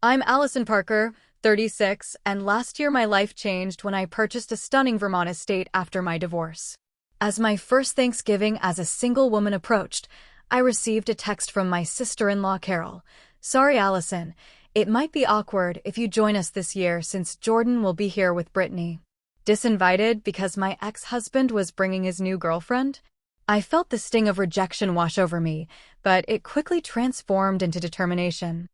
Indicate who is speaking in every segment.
Speaker 1: I'm Allison Parker, 36, and last year my life changed when I purchased a stunning Vermont estate after my divorce. As my first Thanksgiving as a single woman approached, I received a text from my sister-in-law Carol. "Sorry, Allison. It might be awkward if you join us this year since Jordan will be here with Brittany." Disinvited because my ex-husband was bringing his new girlfriend? I felt the sting of rejection wash over me, but it quickly transformed into determination.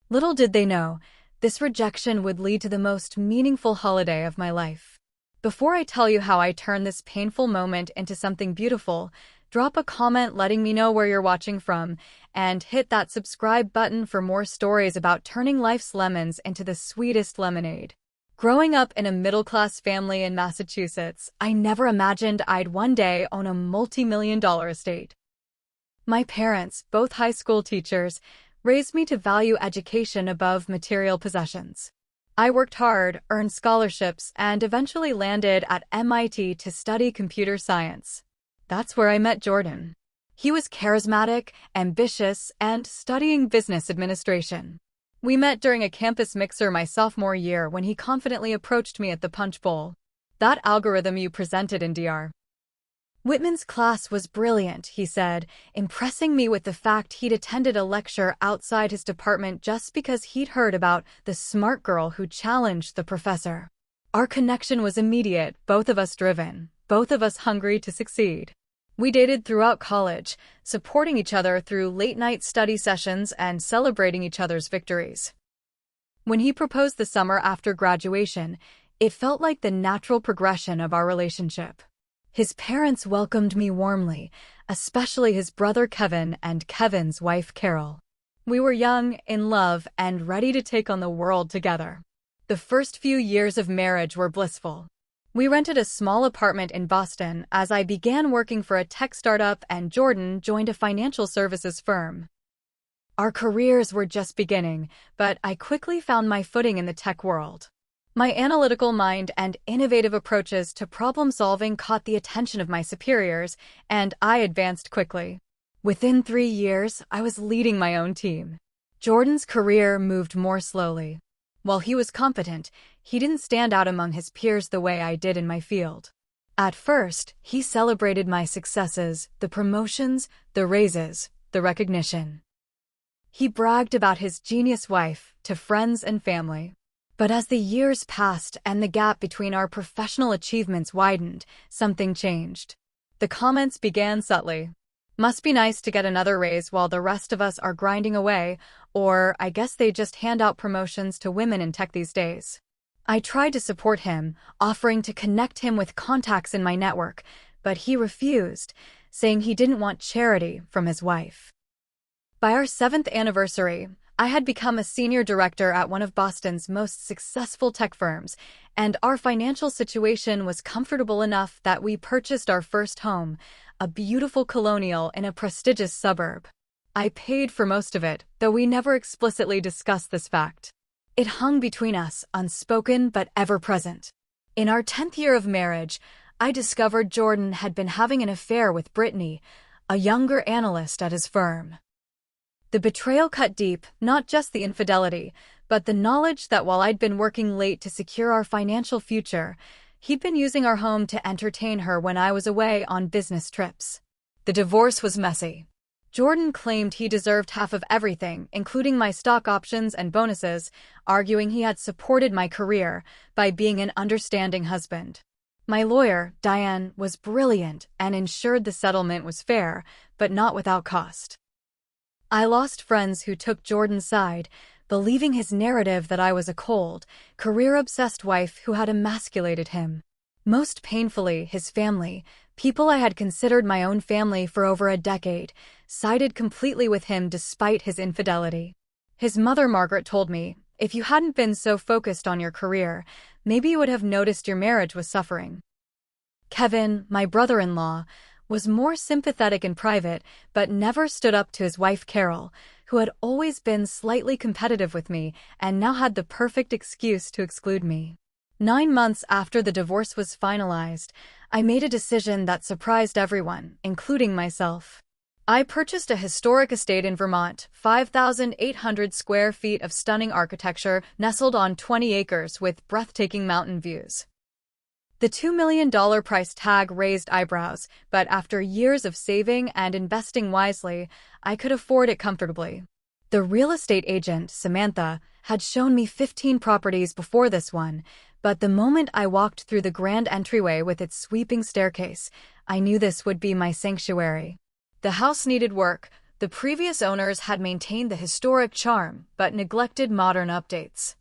Speaker 1: Little did they know, this rejection would lead to the most meaningful holiday of my life. Before I tell you how I turned this painful moment into something beautiful, drop a comment letting me know where you're watching from, and hit that subscribe button for more stories about turning life's lemons into the sweetest lemonade. Growing up in a middle-class family in Massachusetts, I never imagined I'd one day own a multi-million-dollar estate. My parents, both high school teachers, raised me to value education above material possessions. I worked hard, earned scholarships, and eventually landed at MIT to study computer science. That's where I met Jordan. He was charismatic, ambitious, and studying business administration. We met during a campus mixer my sophomore year when he confidently approached me at the punch bowl. "That algorithm you presented in Dr. Whitman's class was brilliant," he said, impressing me with the fact he'd attended a lecture outside his department just because he'd heard about the smart girl who challenged the professor. Our connection was immediate, both of us driven, both of us hungry to succeed. We dated throughout college, supporting each other through late-night study sessions and celebrating each other's victories. When he proposed the summer after graduation, it felt like the natural progression of our relationship. His parents welcomed me warmly, especially his brother Kevin and Kevin's wife Carol. We were young, in love, and ready to take on the world together. The first few years of marriage were blissful. We rented a small apartment in Boston as I began working for a tech startup and Jordan joined a financial services firm. Our careers were just beginning, but I quickly found my footing in the tech world. My analytical mind and innovative approaches to problem-solving caught the attention of my superiors, and I advanced quickly. Within 3 years, I was leading my own team. Jordan's career moved more slowly. While he was competent, he didn't stand out among his peers the way I did in my field. At first, he celebrated my successes, the promotions, the raises, the recognition. He bragged about his genius wife to friends and family. But as the years passed and the gap between our professional achievements widened, something changed. The comments began subtly. "Must be nice to get another raise while the rest of us are grinding away," or "I guess they just hand out promotions to women in tech these days." I tried to support him, offering to connect him with contacts in my network, but he refused, saying he didn't want charity from his wife. By our 7th anniversary, I had become a senior director at one of Boston's most successful tech firms, and our financial situation was comfortable enough that we purchased our first home, a beautiful colonial in a prestigious suburb. I paid for most of it, though we never explicitly discussed this fact. It hung between us, unspoken but ever-present. In our 10th year of marriage, I discovered Jordan had been having an affair with Brittany, a younger analyst at his firm. The betrayal cut deep, not just the infidelity, but the knowledge that while I'd been working late to secure our financial future, he'd been using our home to entertain her when I was away on business trips. The divorce was messy. Jordan claimed he deserved half of everything, including my stock options and bonuses, arguing he had supported my career by being an understanding husband. My lawyer, Diane, was brilliant and ensured the settlement was fair, but not without cost. I lost friends who took Jordan's side, believing his narrative that I was a cold, career-obsessed wife who had emasculated him. Most painfully, his family, people I had considered my own family for over a decade, sided completely with him despite his infidelity. His mother, Margaret, told me, "If you hadn't been so focused on your career, maybe you would have noticed your marriage was suffering." Kevin, my brother-in-law, was more sympathetic in private, but never stood up to his wife Carol, who had always been slightly competitive with me and now had the perfect excuse to exclude me. 9 months after the divorce was finalized, I made a decision that surprised everyone, including myself. I purchased a historic estate in Vermont, 5,800 square feet of stunning architecture nestled on 20 acres with breathtaking mountain views. The $2 million price tag raised eyebrows, but after years of saving and investing wisely, I could afford it comfortably. The real estate agent, Samantha, had shown me 15 properties before this one, but the moment I walked through the grand entryway with its sweeping staircase, I knew this would be my sanctuary. The house needed work. The previous owners had maintained the historic charm, but neglected modern updates.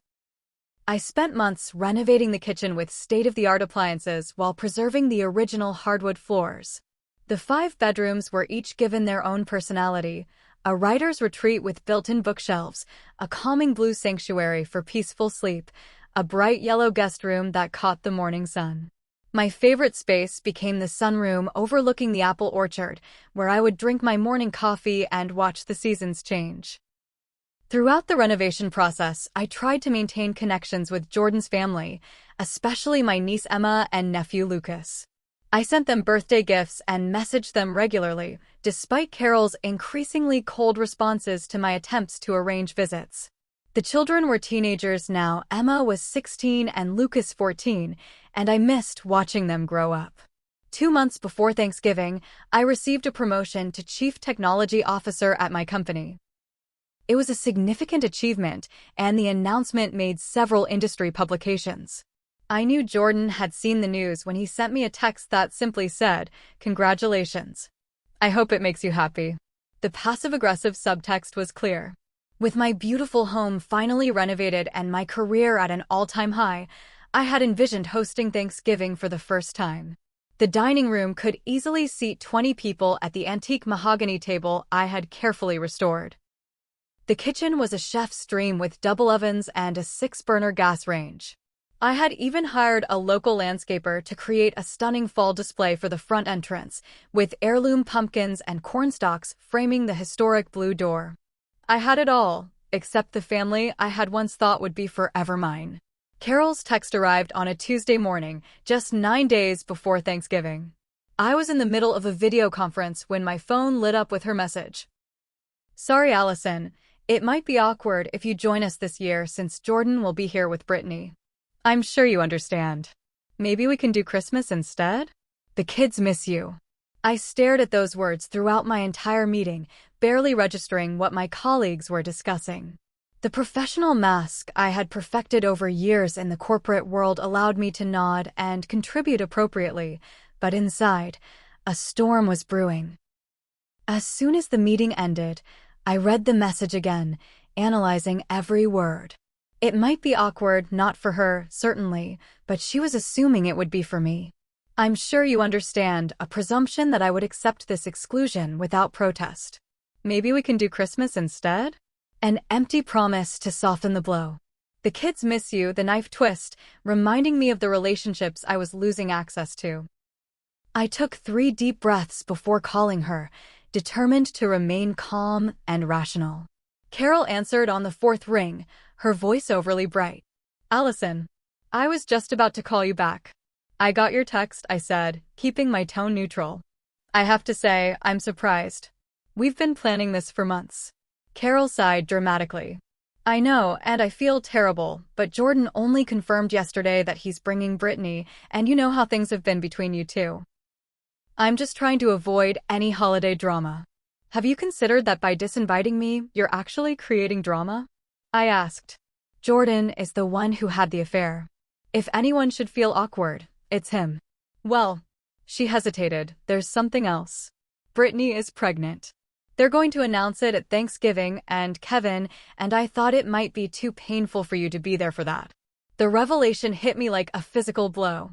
Speaker 1: I spent months renovating the kitchen with state-of-the-art appliances while preserving the original hardwood floors. The 5 bedrooms were each given their own personality: a writer's retreat with built-in bookshelves, a calming blue sanctuary for peaceful sleep, a bright yellow guest room that caught the morning sun. My favorite space became the sunroom overlooking the apple orchard, where I would drink my morning coffee and watch the seasons change. Throughout the renovation process, I tried to maintain connections with Jordan's family, especially my niece Emma and nephew Lucas. I sent them birthday gifts and messaged them regularly, despite Carol's increasingly cold responses to my attempts to arrange visits. The children were teenagers now. Emma was 16 and Lucas 14, and I missed watching them grow up. 2 months before Thanksgiving, I received a promotion to Chief Technology Officer at my company. It was a significant achievement, and the announcement made several industry publications. I knew Jordan had seen the news when he sent me a text that simply said, "Congratulations. I hope it makes you happy." The passive-aggressive subtext was clear. With my beautiful home finally renovated and my career at an all-time high, I had envisioned hosting Thanksgiving for the first time. The dining room could easily seat 20 people at the antique mahogany table I had carefully restored. The kitchen was a chef's dream with double ovens and a 6-burner gas range. I had even hired a local landscaper to create a stunning fall display for the front entrance, with heirloom pumpkins and cornstalks framing the historic blue door. I had it all, except the family I had once thought would be forever mine. Carol's text arrived on a Tuesday morning, just 9 days before Thanksgiving. I was in the middle of a video conference when my phone lit up with her message. "Sorry, Allison. It might be awkward if you join us this year since Jordan will be here with Brittany. I'm sure you understand. Maybe we can do Christmas instead? The kids miss you." I stared at those words throughout my entire meeting, barely registering what my colleagues were discussing. The professional mask I had perfected over years in the corporate world allowed me to nod and contribute appropriately, but inside, a storm was brewing. As soon as the meeting ended, I read the message again, analyzing every word. It might be awkward, not for her, certainly, but she was assuming it would be for me. "I'm sure you understand," a presumption that I would accept this exclusion without protest. "Maybe we can do Christmas instead?" An empty promise to soften the blow. "The kids miss you," the knife twist, reminding me of the relationships I was losing access to. I took 3 deep breaths before calling her, determined to remain calm and rational. Carol answered on the 4th ring, her voice overly bright. "Allison, I was just about to call you back." "I got your text," I said, keeping my tone neutral. "I have to say, I'm surprised. We've been planning this for months." Carol sighed dramatically. "I know, and I feel terrible, but Jordan only confirmed yesterday that he's bringing Brittany, and you know how things have been between you two. I'm just trying to avoid any holiday drama." "Have you considered that by disinviting me, you're actually creating drama?" I asked. "Jordan is the one who had the affair. If anyone should feel awkward, it's him." "Well," she hesitated, "there's something else. Brittany is pregnant. They're going to announce it at Thanksgiving, and Kevin and I thought it might be too painful for you to be there for that." The revelation hit me like a physical blow.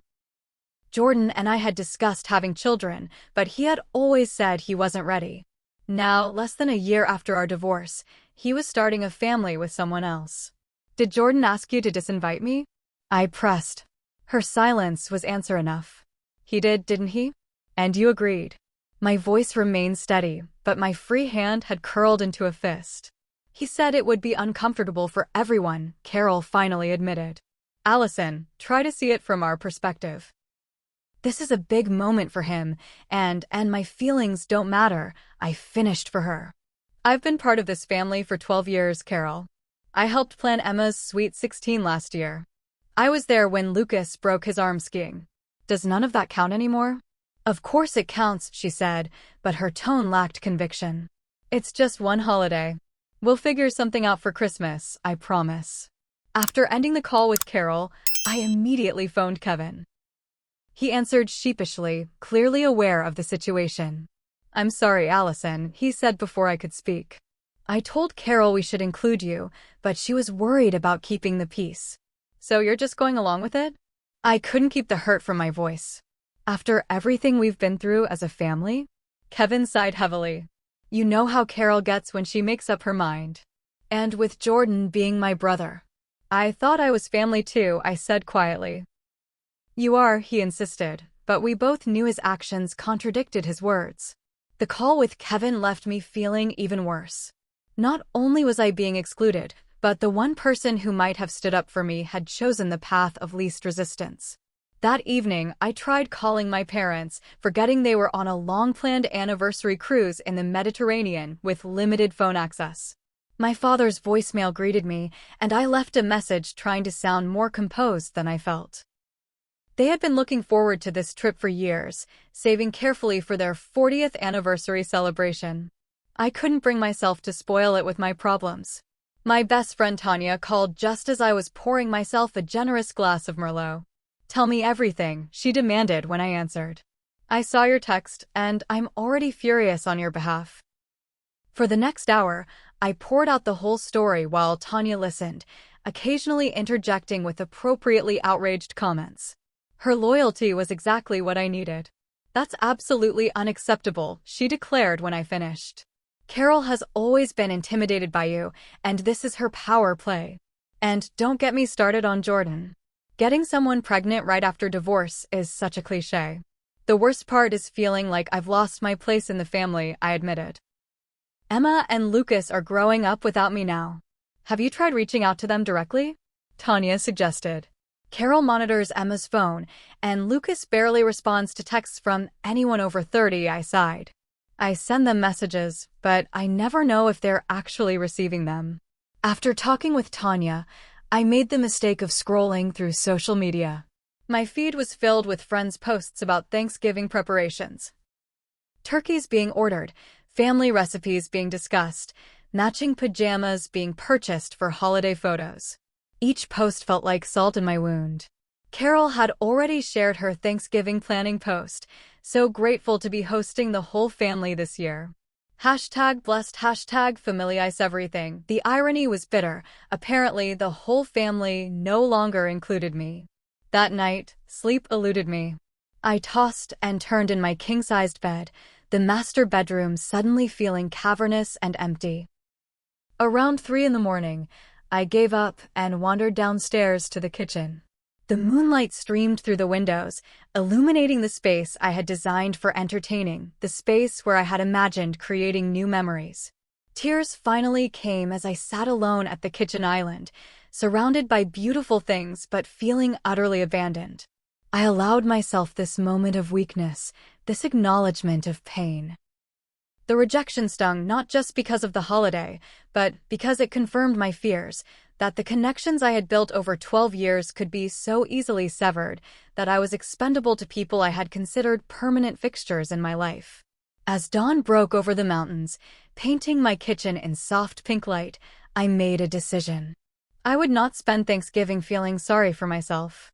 Speaker 1: Jordan and I had discussed having children, but he had always said he wasn't ready. Now, less than a year after our divorce, he was starting a family with someone else. "Did Jordan ask you to disinvite me?" I pressed. Her silence was answer enough. "He did, didn't he? And you agreed." My voice remained steady, but my free hand had curled into a fist. "He said it would be uncomfortable for everyone," Carol finally admitted. "Allison, try to see it from our perspective. This is a big moment for him, and my feelings don't matter. I finished for her. I've been part of this family for 12 years, Carol. I helped plan Emma's sweet 16 last year. I was there when Lucas broke his arm skiing. Does none of that count anymore? Of course it counts, she said, but her tone lacked conviction. It's just one holiday. We'll figure something out for Christmas, I promise. After ending the call with Carol, I immediately phoned Kevin. He answered sheepishly, clearly aware of the situation. I'm sorry, Allison, he said before I could speak. I told Carol we should include you, but she was worried about keeping the peace. So you're just going along with it? I couldn't keep the hurt from my voice. After everything we've been through as a family? Kevin sighed heavily. You know how Carol gets when she makes up her mind. And with Jordan being my brother. I thought I was family too, I said quietly. You are, he insisted, but we both knew his actions contradicted his words. The call with Kevin left me feeling even worse. Not only was I being excluded, but the one person who might have stood up for me had chosen the path of least resistance. That evening, I tried calling my parents, forgetting they were on a long-planned anniversary cruise in the Mediterranean with limited phone access. My father's voicemail greeted me, and I left a message trying to sound more composed than I felt. They had been looking forward to this trip for years, saving carefully for their 40th anniversary celebration. I couldn't bring myself to spoil it with my problems. My best friend Tanya called just as I was pouring myself a generous glass of Merlot. Tell me everything, she demanded when I answered. I saw your text, and I'm already furious on your behalf. For the next hour, I poured out the whole story while Tanya listened, occasionally interjecting with appropriately outraged comments. Her loyalty was exactly what I needed. That's absolutely unacceptable, she declared when I finished. Carol has always been intimidated by you, and this is her power play. And don't get me started on Jordan. Getting someone pregnant right after divorce is such a cliché. The worst part is feeling like I've lost my place in the family, I admitted. Emma and Lucas are growing up without me now. Have you tried reaching out to them directly? Tanya suggested. Carol monitors Emma's phone, and Lucas barely responds to texts from anyone over 30, I sighed. I send them messages, but I never know if they're actually receiving them. After talking with Tanya, I made the mistake of scrolling through social media. My feed was filled with friends' posts about Thanksgiving preparations. Turkeys being ordered, family recipes being discussed, matching pajamas being purchased for holiday photos. Each post felt like salt in my wound. Carol had already shared her Thanksgiving planning post, so grateful to be hosting the whole family this year. #blessed, #familiarize everything. The irony was bitter. Apparently, the whole family no longer included me. That night, sleep eluded me. I tossed and turned in my king-sized bed, the master bedroom suddenly feeling cavernous and empty. Around 3 in the morning, I gave up and wandered downstairs to the kitchen. The moonlight streamed through the windows, illuminating the space I had designed for entertaining, the space where I had imagined creating new memories. Tears finally came as I sat alone at the kitchen island, surrounded by beautiful things but feeling utterly abandoned. I allowed myself this moment of weakness, this acknowledgement of pain. The rejection stung not just because of the holiday, but because it confirmed my fears, that the connections I had built over 12 years could be so easily severed, that I was expendable to people I had considered permanent fixtures in my life. As dawn broke over the mountains, painting my kitchen in soft pink light, I made a decision. I would not spend Thanksgiving feeling sorry for myself.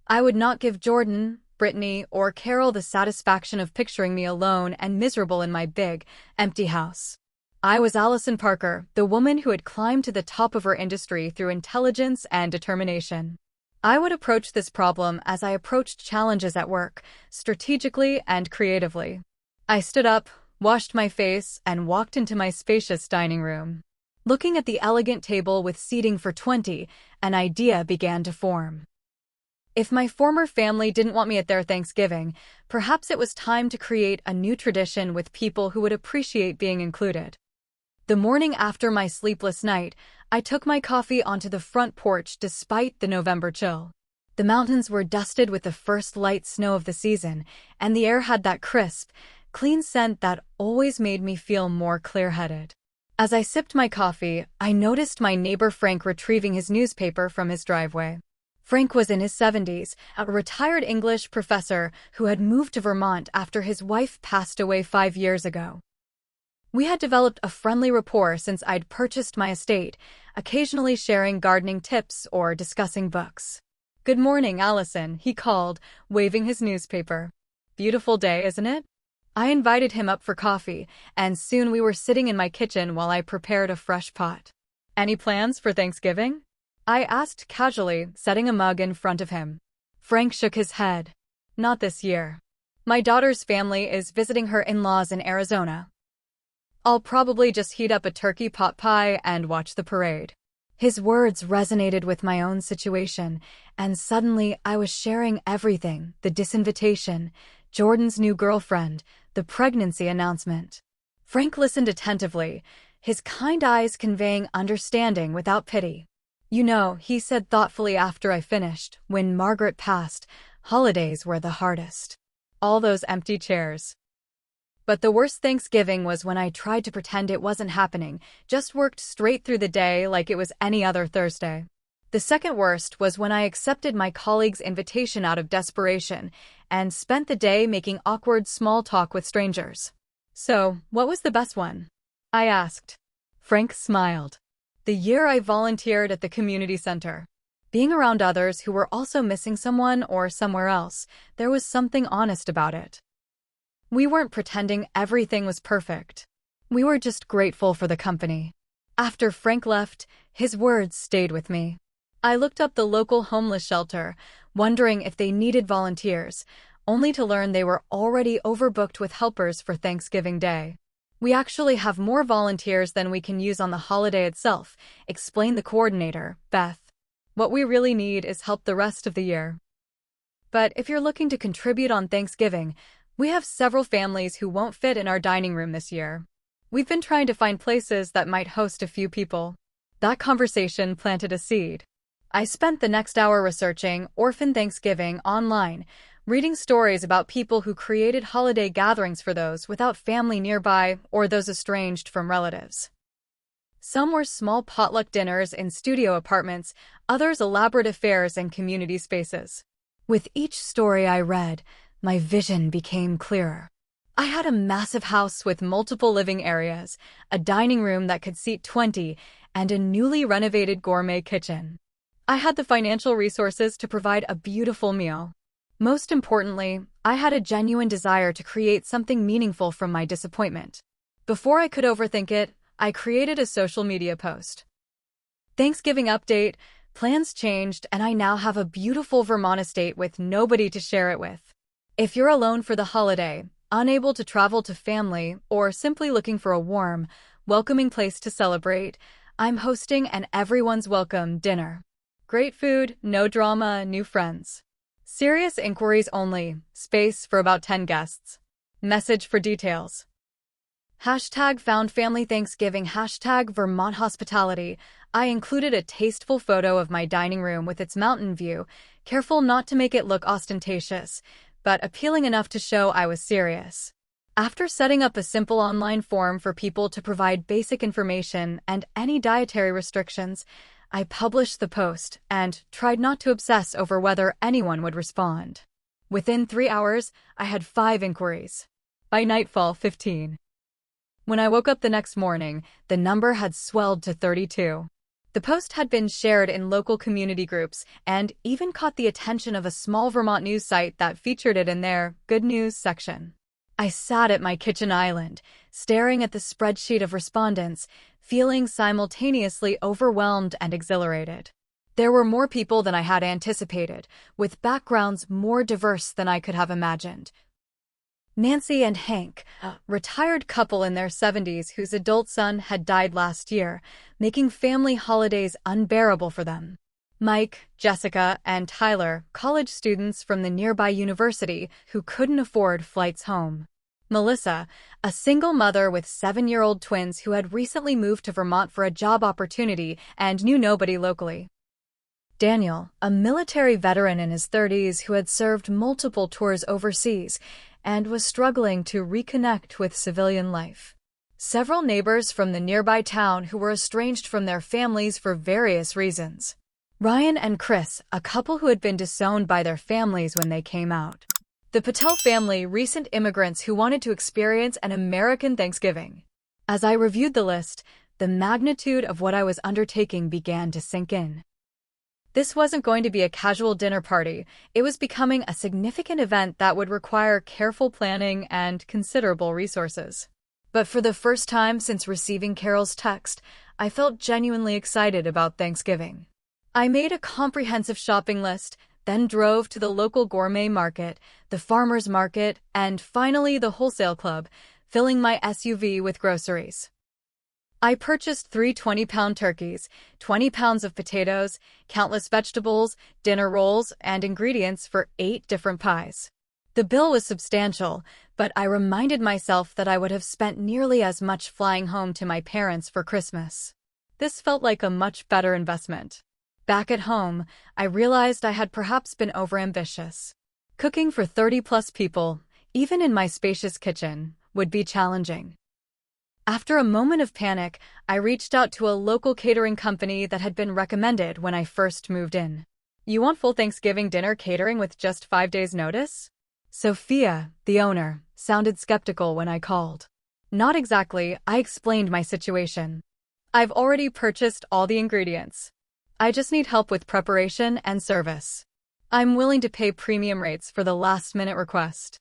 Speaker 1: I would not give Jordan, Brittany, or Carol the satisfaction of picturing me alone and miserable in my big, empty house. I was Allison Parker, the woman who had climbed to the top of her industry through intelligence and determination. I would approach this problem as I approached challenges at work, strategically and creatively. I stood up, washed my face, and walked into my spacious dining room. Looking at the elegant table with seating for 20, an idea began to form. If my former family didn't want me at their Thanksgiving, perhaps it was time to create a new tradition with people who would appreciate being included. The morning after my sleepless night, I took my coffee onto the front porch despite the November chill. The mountains were dusted with the first light snow of the season, and the air had that crisp, clean scent that always made me feel more clear-headed. As I sipped my coffee, I noticed my neighbor Frank retrieving his newspaper from his driveway. Frank was in his 70s, a retired English professor who had moved to Vermont after his wife passed away 5 years ago. We had developed a friendly rapport since I'd purchased my estate, occasionally sharing gardening tips or discussing books. "Good morning, Allison," he called, waving his newspaper. "Beautiful day, isn't it?" I invited him up for coffee, and soon we were sitting in my kitchen while I prepared a fresh pot. "Any plans for Thanksgiving?" I asked casually, setting a mug in front of him. Frank shook his head. "Not this year. My daughter's family is visiting her in-laws in Arizona. I'll probably just heat up a turkey pot pie and watch the parade." His words resonated with my own situation, and suddenly I was sharing everything: the disinvitation, Jordan's new girlfriend, the pregnancy announcement. Frank listened attentively, his kind eyes conveying understanding without pity. "You know," he said thoughtfully after I finished, "when Margaret passed, holidays were the hardest. All those empty chairs. But the worst Thanksgiving was when I tried to pretend it wasn't happening, just worked straight through the day like it was any other Thursday. The second worst was when I accepted my colleague's invitation out of desperation and spent the day making awkward small talk with strangers." "So, what was the best one?" I asked. Frank smiled. "The year I volunteered at the community center. Being around others who were also missing someone or somewhere else, there was something honest about it. We weren't pretending everything was perfect. We were just grateful for the company." After Frank left, his words stayed with me. I looked up the local homeless shelter, wondering if they needed volunteers, only to learn they were already overbooked with helpers for Thanksgiving Day. "We actually have more volunteers than we can use on the holiday itself," explained the coordinator, Beth. "What we really need is help the rest of the year. But if you're looking to contribute on Thanksgiving, we have several families who won't fit in our dining room this year. We've been trying to find places that might host a few people." That conversation planted a seed. I spent the next hour researching Orphan Thanksgiving online, reading stories about people who created holiday gatherings for those without family nearby or those estranged from relatives. Some were small potluck dinners in studio apartments, others elaborate affairs in community spaces. With each story I read, my vision became clearer. I had a massive house with multiple living areas, a dining room that could seat 20, and a newly renovated gourmet kitchen. I had the financial resources to provide a beautiful meal. Most importantly, I had a genuine desire to create something meaningful from my disappointment. Before I could overthink it, I created a social media post. "Thanksgiving update, plans changed, and I now have a beautiful Vermont estate with nobody to share it with. If you're alone for the holiday, unable to travel to family, or simply looking for a warm, welcoming place to celebrate, I'm hosting an everyone's welcome dinner. Great food, no drama, new friends. Serious inquiries only, space for about 10 guests. Message for details. Hashtag found family Thanksgiving, hashtag Vermont hospitality." I included a tasteful photo of my dining room with its mountain view, careful not to make it look ostentatious, but appealing enough to show I was serious. After setting up a simple online form for people to provide basic information and any dietary restrictions, I published the post and tried not to obsess over whether anyone would respond. Within 3 hours, I had 5 inquiries. By nightfall, 15. When I woke up the next morning, the number had swelled to 32. The post had been shared in local community groups and even caught the attention of a small Vermont news site that featured it in their Good News section. I sat at my kitchen island, staring at the spreadsheet of respondents, feeling simultaneously overwhelmed and exhilarated. There were more people than I had anticipated, with backgrounds more diverse than I could have imagined. Nancy and Hank, a retired couple in their 70s whose adult son had died last year, making family holidays unbearable for them. Mike, Jessica, and Tyler, college students from the nearby university who couldn't afford flights home. Melissa, a single mother with 7-year-old twins who had recently moved to Vermont for a job opportunity and knew nobody locally. Daniel, a military veteran in his 30s who had served multiple tours overseas and was struggling to reconnect with civilian life. Several neighbors from the nearby town who were estranged from their families for various reasons. Ryan and Chris, a couple who had been disowned by their families when they came out. The Patel family, recent immigrants who wanted to experience an American Thanksgiving. As I reviewed the list, the magnitude of what I was undertaking began to sink in. This wasn't going to be a casual dinner party. It was becoming a significant event that would require careful planning and considerable resources. But for the first time since receiving Carol's text, I felt genuinely excited about Thanksgiving. I made a comprehensive shopping list, then drove to the local gourmet market, the farmer's market, and finally the wholesale club, filling my SUV with groceries. I purchased 3 20-pound turkeys, 20 pounds of potatoes, countless vegetables, dinner rolls, and ingredients for 8 different pies. The bill was substantial, but I reminded myself that I would have spent nearly as much flying home to my parents for Christmas. This felt like a much better investment. Back at home, I realized I had perhaps been overambitious. Cooking for 30-plus people, even in my spacious kitchen, would be challenging. After a moment of panic, I reached out to a local catering company that had been recommended when I first moved in. "You want full Thanksgiving dinner catering with just 5 days' notice?" Sophia, the owner, sounded skeptical when I called. "Not exactly," I explained my situation. "I've already purchased all the ingredients. I just need help with preparation and service. I'm willing to pay premium rates for the last-minute request."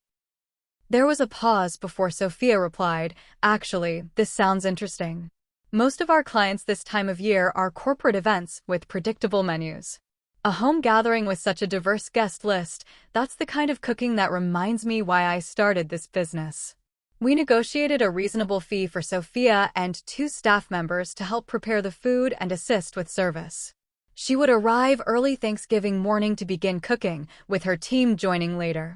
Speaker 1: There was a pause before Sophia replied, "Actually, this sounds interesting. Most of our clients this time of year are corporate events with predictable menus. A home gathering with such a diverse guest list, that's the kind of cooking that reminds me why I started this business." We negotiated a reasonable fee for Sophia and 2 staff members to help prepare the food and assist with service. She would arrive early Thanksgiving morning to begin cooking, with her team joining later.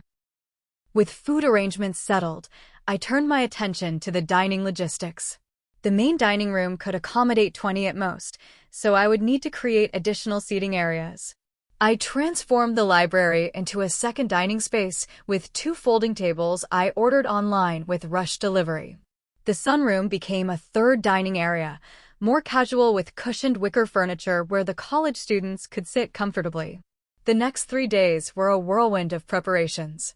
Speaker 1: With food arrangements settled, I turned my attention to the dining logistics. The main dining room could accommodate 20 at most, so I would need to create additional seating areas. I transformed the library into a second dining space with 2 folding tables I ordered online with rush delivery. The sunroom became a third dining area, more casual with cushioned wicker furniture where the college students could sit comfortably. The next 3 days were a whirlwind of preparations.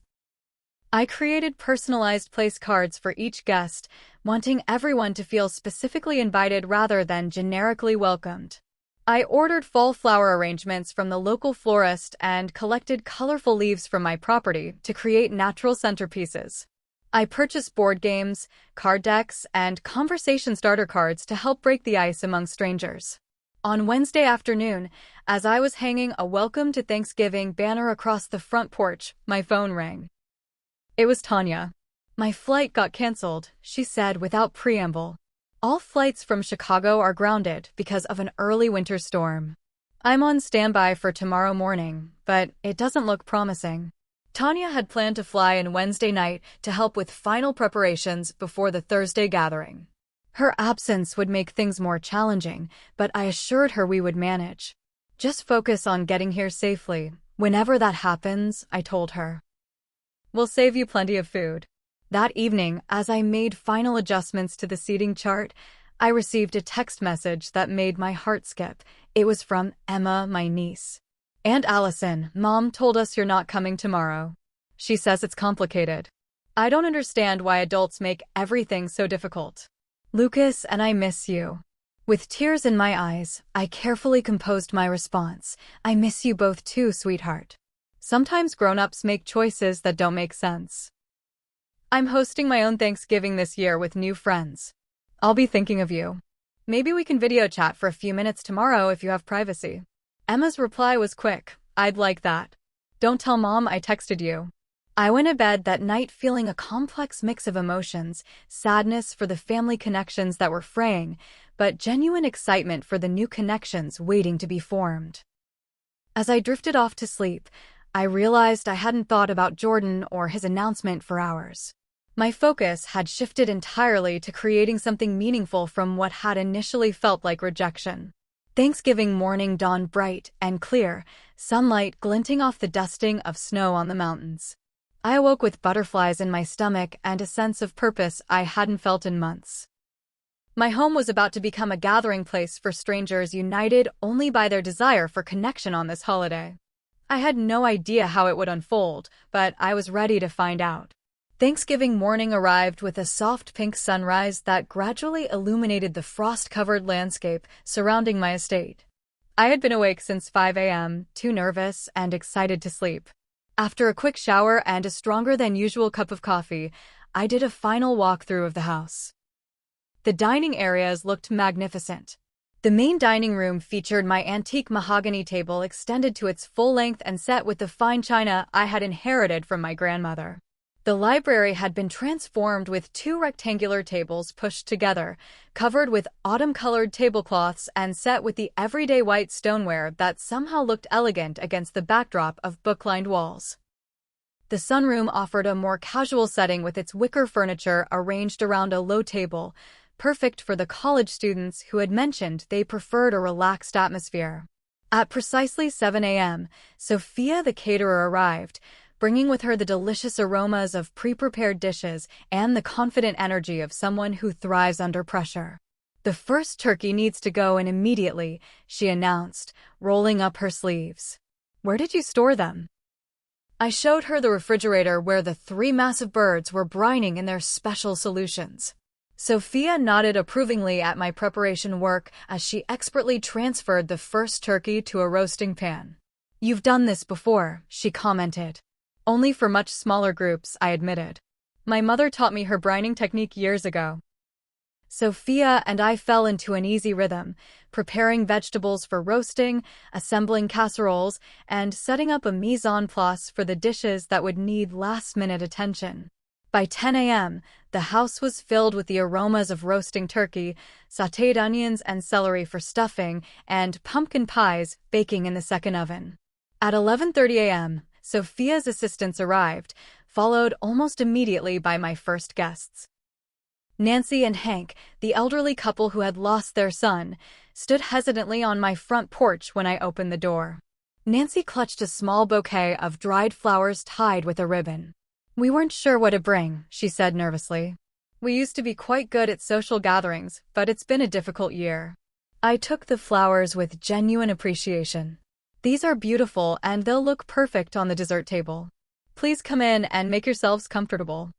Speaker 1: I created personalized place cards for each guest, wanting everyone to feel specifically invited rather than generically welcomed. I ordered fall flower arrangements from the local florist and collected colorful leaves from my property to create natural centerpieces. I purchased board games, card decks, and conversation starter cards to help break the ice among strangers. On Wednesday afternoon, as I was hanging a Welcome to Thanksgiving banner across the front porch, my phone rang. It was Tanya. "My flight got canceled," she said without preamble. "All flights from Chicago are grounded because of an early winter storm. I'm on standby for tomorrow morning, but it doesn't look promising." Tanya had planned to fly in Wednesday night to help with final preparations before the Thursday gathering. Her absence would make things more challenging, but I assured her we would manage. "Just focus on getting here safely. Whenever that happens," I told her. "We'll save you plenty of food." That evening, as I made final adjustments to the seating chart, I received a text message that made my heart skip. It was from Emma, my niece. "Aunt Allison, Mom told us you're not coming tomorrow. She says it's complicated. I don't understand why adults make everything so difficult. Lucas and I miss you." With tears in my eyes, I carefully composed my response. "I miss you both too, sweetheart. Sometimes grown-ups make choices that don't make sense. I'm hosting my own Thanksgiving this year with new friends. I'll be thinking of you. Maybe we can video chat for a few minutes tomorrow if you have privacy." Emma's reply was quick. "I'd like that. Don't tell Mom I texted you." I went to bed that night feeling a complex mix of emotions, sadness for the family connections that were fraying, but genuine excitement for the new connections waiting to be formed. As I drifted off to sleep, I realized I hadn't thought about Jordan or his announcement for hours. My focus had shifted entirely to creating something meaningful from what had initially felt like rejection. Thanksgiving morning dawned bright and clear, sunlight glinting off the dusting of snow on the mountains. I awoke with butterflies in my stomach and a sense of purpose I hadn't felt in months. My home was about to become a gathering place for strangers united only by their desire for connection on this holiday. I had no idea how it would unfold, but I was ready to find out. Thanksgiving morning arrived with a soft pink sunrise that gradually illuminated the frost-covered landscape surrounding my estate. I had been awake since 5 a.m., too nervous and excited to sleep. After a quick shower and a stronger-than-usual cup of coffee, I did a final walkthrough of the house. The dining areas looked magnificent. The main dining room featured my antique mahogany table extended to its full length and set with the fine china I had inherited from my grandmother. The library had been transformed with 2 rectangular tables pushed together, covered with autumn-colored tablecloths and set with the everyday white stoneware that somehow looked elegant against the backdrop of book-lined walls. The sunroom offered a more casual setting with its wicker furniture arranged around a low table, perfect for the college students who had mentioned they preferred a relaxed atmosphere. At precisely 7 a.m., Sophia the caterer arrived, bringing with her the delicious aromas of pre-prepared dishes and the confident energy of someone who thrives under pressure. "The first turkey needs to go in immediately," she announced, rolling up her sleeves. "Where did you store them?" I showed her the refrigerator where the 3 massive birds were brining in their special solutions. Sophia nodded approvingly at my preparation work as she expertly transferred the first turkey to a roasting pan. "You've done this before," she commented. "Only for much smaller groups," I admitted. "My mother taught me her brining technique years ago." Sophia and I fell into an easy rhythm, preparing vegetables for roasting, assembling casseroles, and setting up a mise en place for the dishes that would need last-minute attention. By 10 a.m., the house was filled with the aromas of roasting turkey, sautéed onions and celery for stuffing, and pumpkin pies baking in the second oven. At 11:30 a.m., Sophia's assistants arrived, followed almost immediately by my first guests. Nancy and Hank, the elderly couple who had lost their son, stood hesitantly on my front porch when I opened the door. Nancy clutched a small bouquet of dried flowers tied with a ribbon. "We weren't sure what to bring," she said nervously. "We used to be quite good at social gatherings, but it's been a difficult year." I took the flowers with genuine appreciation. "These are beautiful and they'll look perfect on the dessert table. Please come in and make yourselves comfortable."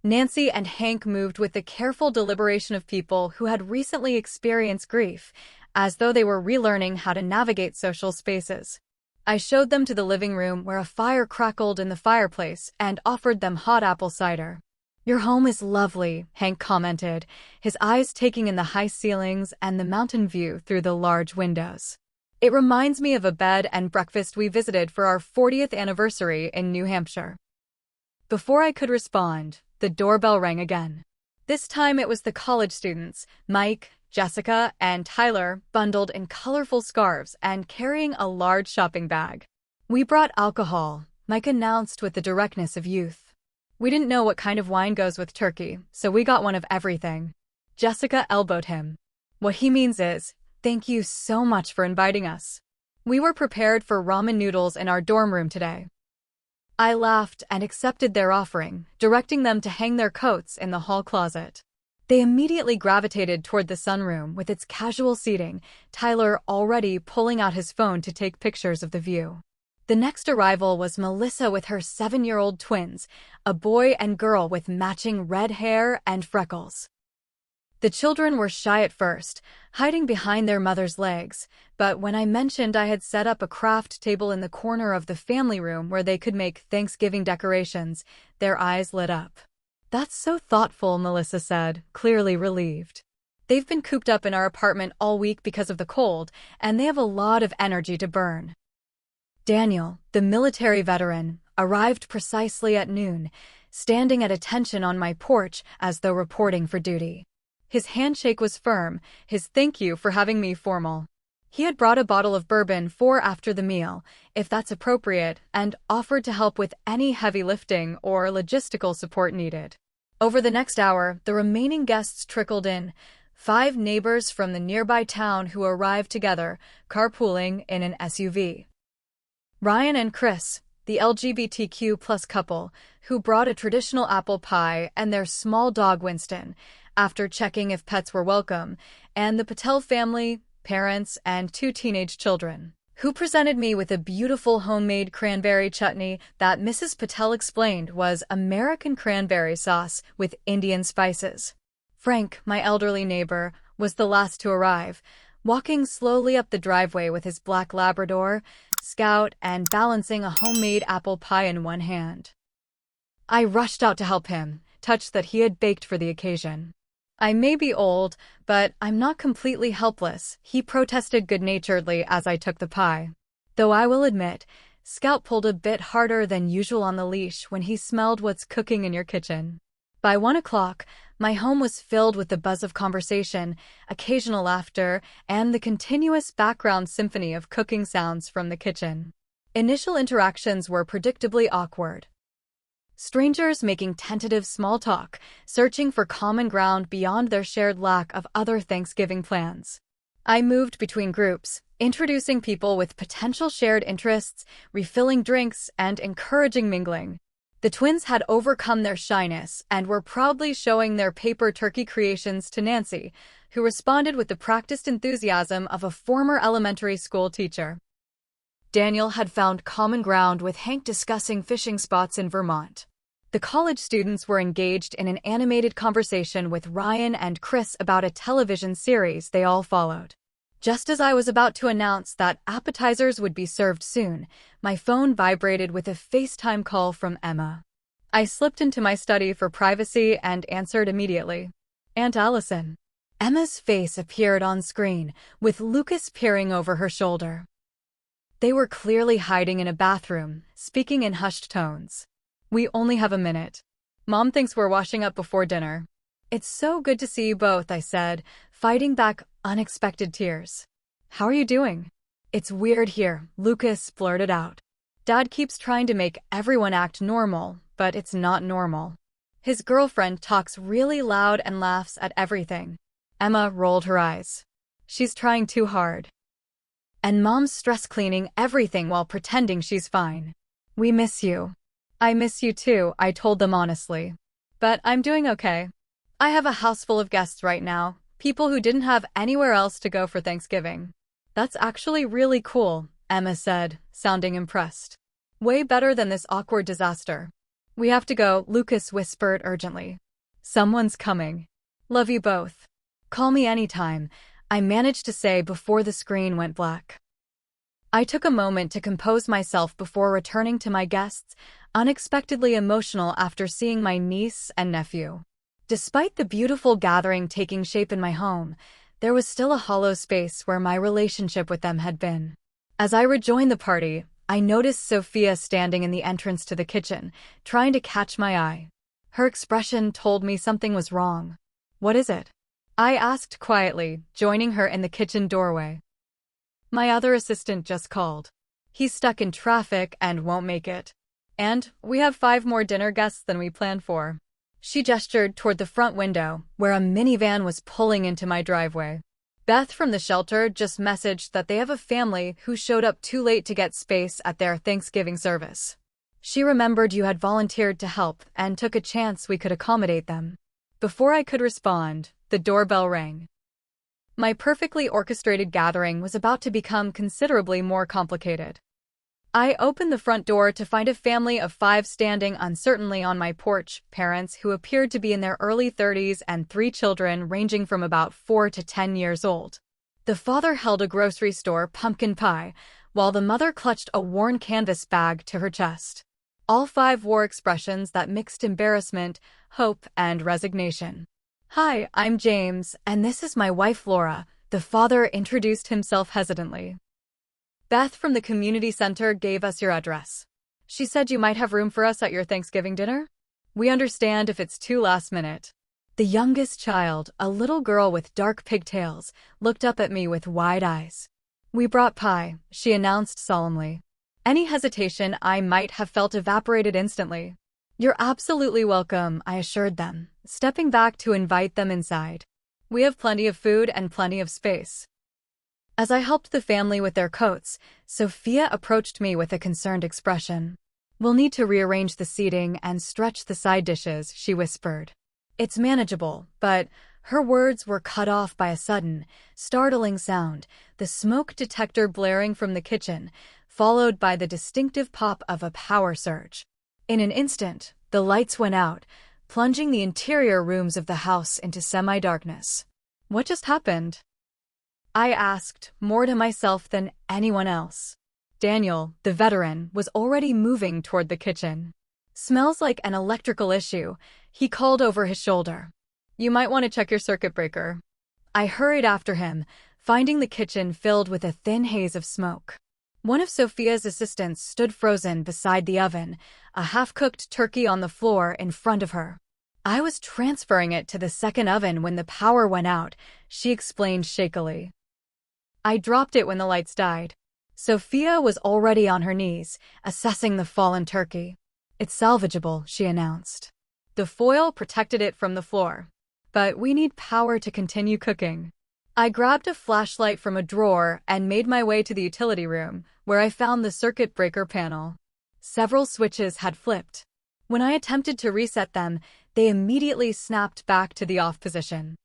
Speaker 1: Nancy and Hank moved with the careful deliberation of people who had recently experienced grief, as though they were relearning how to navigate social spaces. I showed them to the living room where a fire crackled in the fireplace and offered them hot apple cider. "Your home is lovely," Hank commented, his eyes taking in the high ceilings and the mountain view through the large windows. "It reminds me of a bed and breakfast we visited for our 40th anniversary in New Hampshire." Before I could respond, the doorbell rang again. This time it was the college students, Mike, Jessica, and Tyler, bundled in colorful scarves and carrying a large shopping bag. "We brought alcohol," Mike announced with the directness of youth. "We didn't know what kind of wine goes with turkey, so we got one of everything." Jessica elbowed him. "What he means is, thank you so much for inviting us. We were prepared for ramen noodles in our dorm room today." I laughed and accepted their offering, directing them to hang their coats in the hall closet. They immediately gravitated toward the sunroom with its casual seating, Tyler already pulling out his phone to take pictures of the view. The next arrival was Melissa with her 7-year-old twins, a boy and girl with matching red hair and freckles. The children were shy at first, hiding behind their mother's legs, but when I mentioned I had set up a craft table in the corner of the family room where they could make Thanksgiving decorations, their eyes lit up. "That's so thoughtful," Melissa said, clearly relieved. "They've been cooped up in our apartment all week because of the cold, and they have a lot of energy to burn." Daniel, the military veteran, arrived precisely at noon, standing at attention on my porch as though reporting for duty. His handshake was firm, his "thank you for having me" formal. He had brought a bottle of bourbon for after the meal, if that's appropriate, and offered to help with any heavy lifting or logistical support needed. Over the next hour, the remaining guests trickled in, 5 neighbors from the nearby town who arrived together, carpooling in an SUV. Ryan and Chris, the LGBTQ+ couple, who brought a traditional apple pie and their small dog Winston, after checking if pets were welcome, and the Patel family, parents, and 2 teenage children, who presented me with a beautiful homemade cranberry chutney that Mrs. Patel explained was American cranberry sauce with Indian spices. Frank, my elderly neighbor, was the last to arrive, walking slowly up the driveway with his black Labrador, Scout, and balancing a homemade apple pie in one hand. I rushed out to help him, touched that he had baked for the occasion. I may be old, but I'm not completely helpless, he protested good-naturedly as I took the pie. Though I will admit, Scout pulled a bit harder than usual on the leash when he smelled what's cooking in your kitchen. By 1 o'clock, my home was filled with the buzz of conversation, occasional laughter, and the continuous background symphony of cooking sounds from the kitchen. Initial interactions were predictably awkward. Strangers making tentative small talk, searching for common ground beyond their shared lack of other Thanksgiving plans. I moved between groups, introducing people with potential shared interests, refilling drinks, and encouraging mingling. The twins had overcome their shyness and were proudly showing their paper turkey creations to Nancy, who responded with the practiced enthusiasm of a former elementary school teacher. Daniel had found common ground with Hank discussing fishing spots in Vermont. The college students were engaged in an animated conversation with Ryan and Chris about a television series they all followed. Just as I was about to announce that appetizers would be served soon, my phone vibrated with a FaceTime call from Emma. I slipped into my study for privacy and answered immediately. Aunt Allison. Emma's face appeared on screen, with Lucas peering over her shoulder. They were clearly hiding in a bathroom, speaking in hushed tones. We only have a minute. Mom thinks we're washing up before dinner. It's so good to see you both, I said, fighting back unexpected tears. How are you doing? It's weird here, Lucas blurted out. Dad keeps trying to make everyone act normal, but it's not normal. His girlfriend talks really loud and laughs at everything. Emma rolled her eyes. She's trying too hard. And Mom's stress cleaning everything while pretending she's fine. We miss you. I miss you too, I told them honestly. But I'm doing okay. I have a house full of guests right now, people who didn't have anywhere else to go for Thanksgiving. That's actually really cool, Emma said, sounding impressed. Way better than this awkward disaster. We have to go, Lucas whispered urgently. Someone's coming. Love you both. Call me anytime, I managed to say before the screen went black. I took a moment to compose myself before returning to my guests, unexpectedly emotional after seeing my niece and nephew. Despite the beautiful gathering taking shape in my home, there was still a hollow space where my relationship with them had been. As I rejoined the party, I noticed Sophia standing in the entrance to the kitchen, trying to catch my eye. Her expression told me something was wrong. What is it? I asked quietly, joining her in the kitchen doorway. My other assistant just called. He's stuck in traffic and won't make it. And we have 5 more dinner guests than we planned for. She gestured toward the front window, where a minivan was pulling into my driveway. Beth from the shelter just messaged that they have a family who showed up too late to get space at their Thanksgiving service. She remembered you had volunteered to help and took a chance we could accommodate them. Before I could respond, the doorbell rang. My perfectly orchestrated gathering was about to become considerably more complicated. I opened the front door to find a family of 5 standing uncertainly on my porch, parents who appeared to be in their early 30s and 3 children ranging from about 4 to 10 years old. The father held a grocery store pumpkin pie, while the mother clutched a worn canvas bag to her chest. All 5 wore expressions that mixed embarrassment, hope, and resignation. Hi, I'm James, and this is my wife Laura, the father introduced himself hesitantly. Beth from the community center gave us your address. She said you might have room for us at your Thanksgiving dinner? We understand if it's too last minute. The youngest child, a little girl with dark pigtails, looked up at me with wide eyes. We brought pie, she announced solemnly. Any hesitation I might have felt evaporated instantly. You're absolutely welcome, I assured them, stepping back to invite them inside. We have plenty of food and plenty of space. As I helped the family with their coats, Sophia approached me with a concerned expression. We'll need to rearrange the seating and stretch the side dishes, she whispered. It's manageable, but her words were cut off by a sudden, startling sound, the smoke detector blaring from the kitchen, followed by the distinctive pop of a power surge. In an instant, the lights went out, plunging the interior rooms of the house into semi-darkness. What just happened? I asked, more to myself than anyone else. Daniel, the veteran, was already moving toward the kitchen. Smells like an electrical issue, he called over his shoulder. You might want to check your circuit breaker. I hurried after him, finding the kitchen filled with a thin haze of smoke. One of Sophia's assistants stood frozen beside the oven, a half-cooked turkey on the floor in front of her. I was transferring it to the second oven when the power went out, she explained shakily. I dropped it when the lights died. Sophia was already on her knees, assessing the fallen turkey. It's salvageable, she announced. The foil protected it from the floor. But we need power to continue cooking. I grabbed a flashlight from a drawer and made my way to the utility room, where I found the circuit breaker panel. Several switches had flipped. When I attempted to reset them, they immediately snapped back to the off position.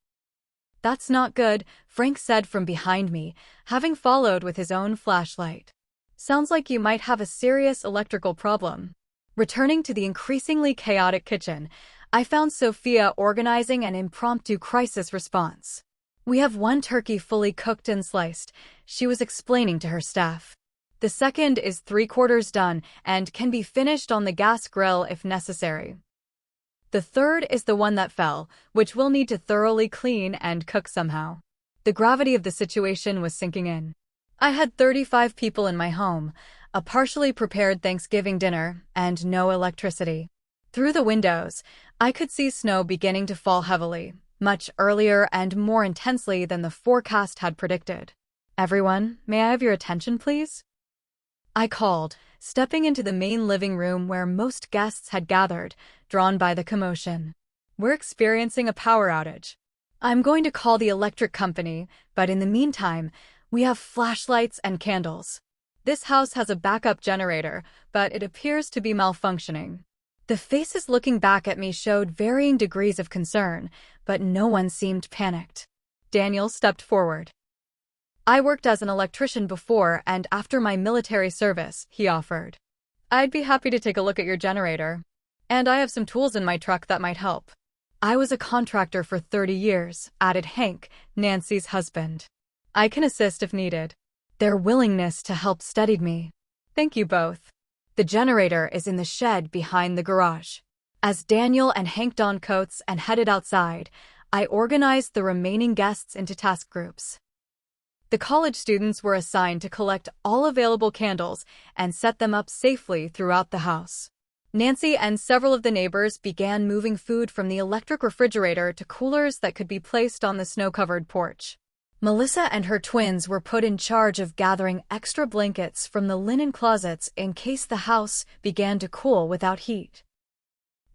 Speaker 1: That's not good, Frank said from behind me, having followed with his own flashlight. Sounds like you might have a serious electrical problem. Returning to the increasingly chaotic kitchen, I found Sophia organizing an impromptu crisis response. We have one turkey fully cooked and sliced, she was explaining to her staff. The second is 3/4 done and can be finished on the gas grill if necessary. The third is the one that fell, which we'll need to thoroughly clean and cook somehow. The gravity of the situation was sinking in. I had 35 people in my home, a partially prepared Thanksgiving dinner, and no electricity. Through the windows, I could see snow beginning to fall heavily, much earlier and more intensely than the forecast had predicted. Everyone, may I have your attention, please? I called, stepping into the main living room where most guests had gathered, drawn by the commotion. We're experiencing a power outage. I'm going to call the electric company, but in the meantime, we have flashlights and candles. This house has a backup generator, but it appears to be malfunctioning. The faces looking back at me showed varying degrees of concern, but no one seemed panicked. Daniel stepped forward. I worked as an electrician before and after my military service, he offered. I'd be happy to take a look at your generator. And I have some tools in my truck that might help. I was a contractor for 30 years, added Hank, Nancy's husband. I can assist if needed. Their willingness to help steadied me. Thank you both. The generator is in the shed behind the garage. As Daniel and Hank donned coats and headed outside, I organized the remaining guests into task groups. The college students were assigned to collect all available candles and set them up safely throughout the house. Nancy and several of the neighbors began moving food from the electric refrigerator to coolers that could be placed on the snow-covered porch. Melissa and her twins were put in charge of gathering extra blankets from the linen closets in case the house began to cool without heat.